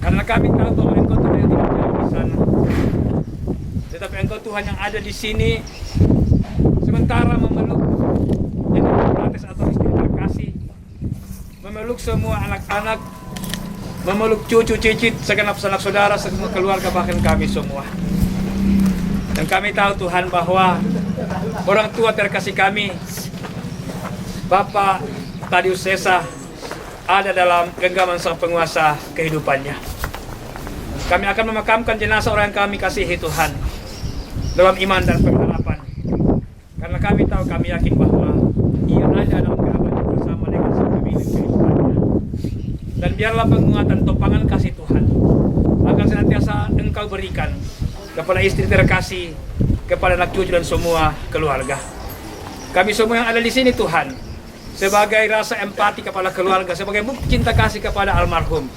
Karena kami tahu bahwa Engkau Tuhan yang tidak ada di sana, tetapi Engkau Tuhan yang ada di sini, sementara memeluk protes atau istri terkasih, memeluk semua anak-anak, memeluk cucu cicit, segenap sanak saudara, semua keluarga, bahkan kami semua. Dan kami tahu Tuhan bahwa orang tua terkasih kami, Bapak Tadeus Sesa, ada dalam genggaman Sang Penguasa kehidupannya. Kami akan memakamkan jenazah orang yang kami kasihi Tuhan dalam iman dan pengharapan. Karena kami tahu, kami yakin bahwa Ia ada dalam kerabat bersama dengan Sang Pemilik kehidupannya. Dan biarlah penguatan topangan kasih Tuhan akan senantiasa Engkau berikan kepada istri terkasih, kepada anak cucu dan semua keluarga. Kami semua yang ada di sini Tuhan, sebagai rasa empati kepada keluarga, sebagai bukti cinta kasih kepada almarhum,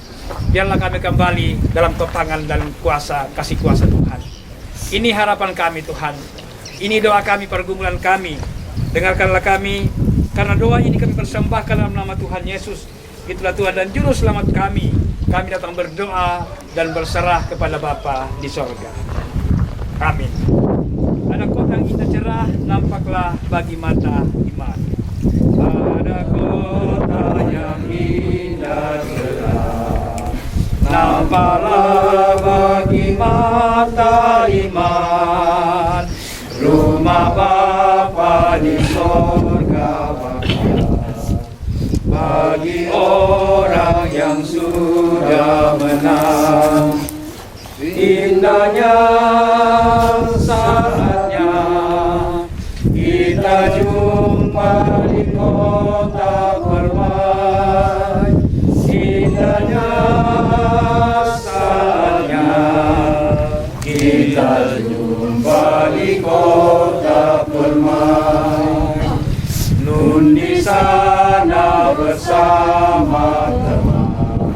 biarlah kami kembali dalam topangan dan kuasa kasih kuasa Tuhan. Ini harapan kami Tuhan, ini doa kami, pergumulan kami. Dengarkanlah kami, karena doa ini kami persembahkan dalam nama Tuhan Yesus. Itulah Tuhan dan Juru Selamat kami. Kami datang berdoa dan berserah kepada Bapa di sorga. Amin. Ada kota yang indah cerah, nampaklah bagi mata iman. bagi orang yang sudah menang. Indahnya saatnya kita jumpa di kota permai. Indahnya saatnya kita jumpa di kota permai. Nun di sana bersama teman,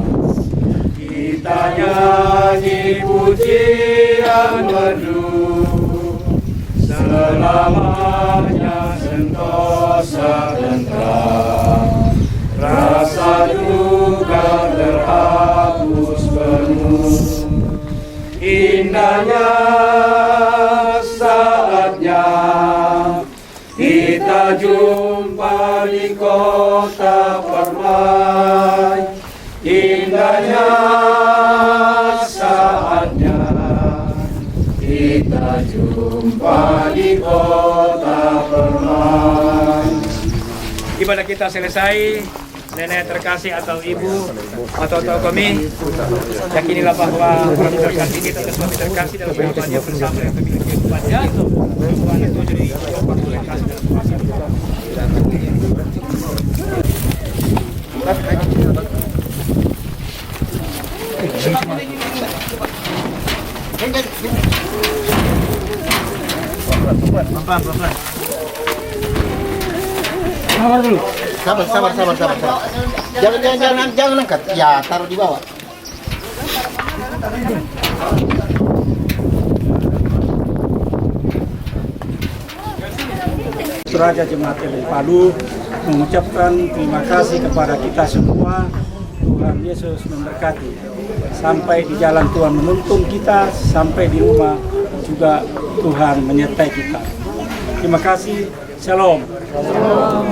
kita nyanyi pujian merdu. Selamanya sentosa tentram, rasa duka terhapus penuh. Indahnya saatnya kita jumpa di kota permai. Indahnya saatnya kita jumpa di kota permai. Ibadah kita selesai. Nenek terkasih atau ibu atau kami, yakinilah bahwa orang terkasih kita dan suami terkasih dalam kehidupannya bersama yang memiliki kehidupannya. Tuhan itu jadi waktu yang kasih dalam Pelan-pelan. Sabar dulu. Sabar. Jangan angkat. Ya, taruh di bawah. Raja Jemaat Elim Palu mengucapkan terima kasih kepada kita semua. Tuhan Yesus memberkati. Sampai di jalan Tuhan menuntun kita, sampai di rumah juga Tuhan menyertai kita. Terima kasih. Shalom. Shalom.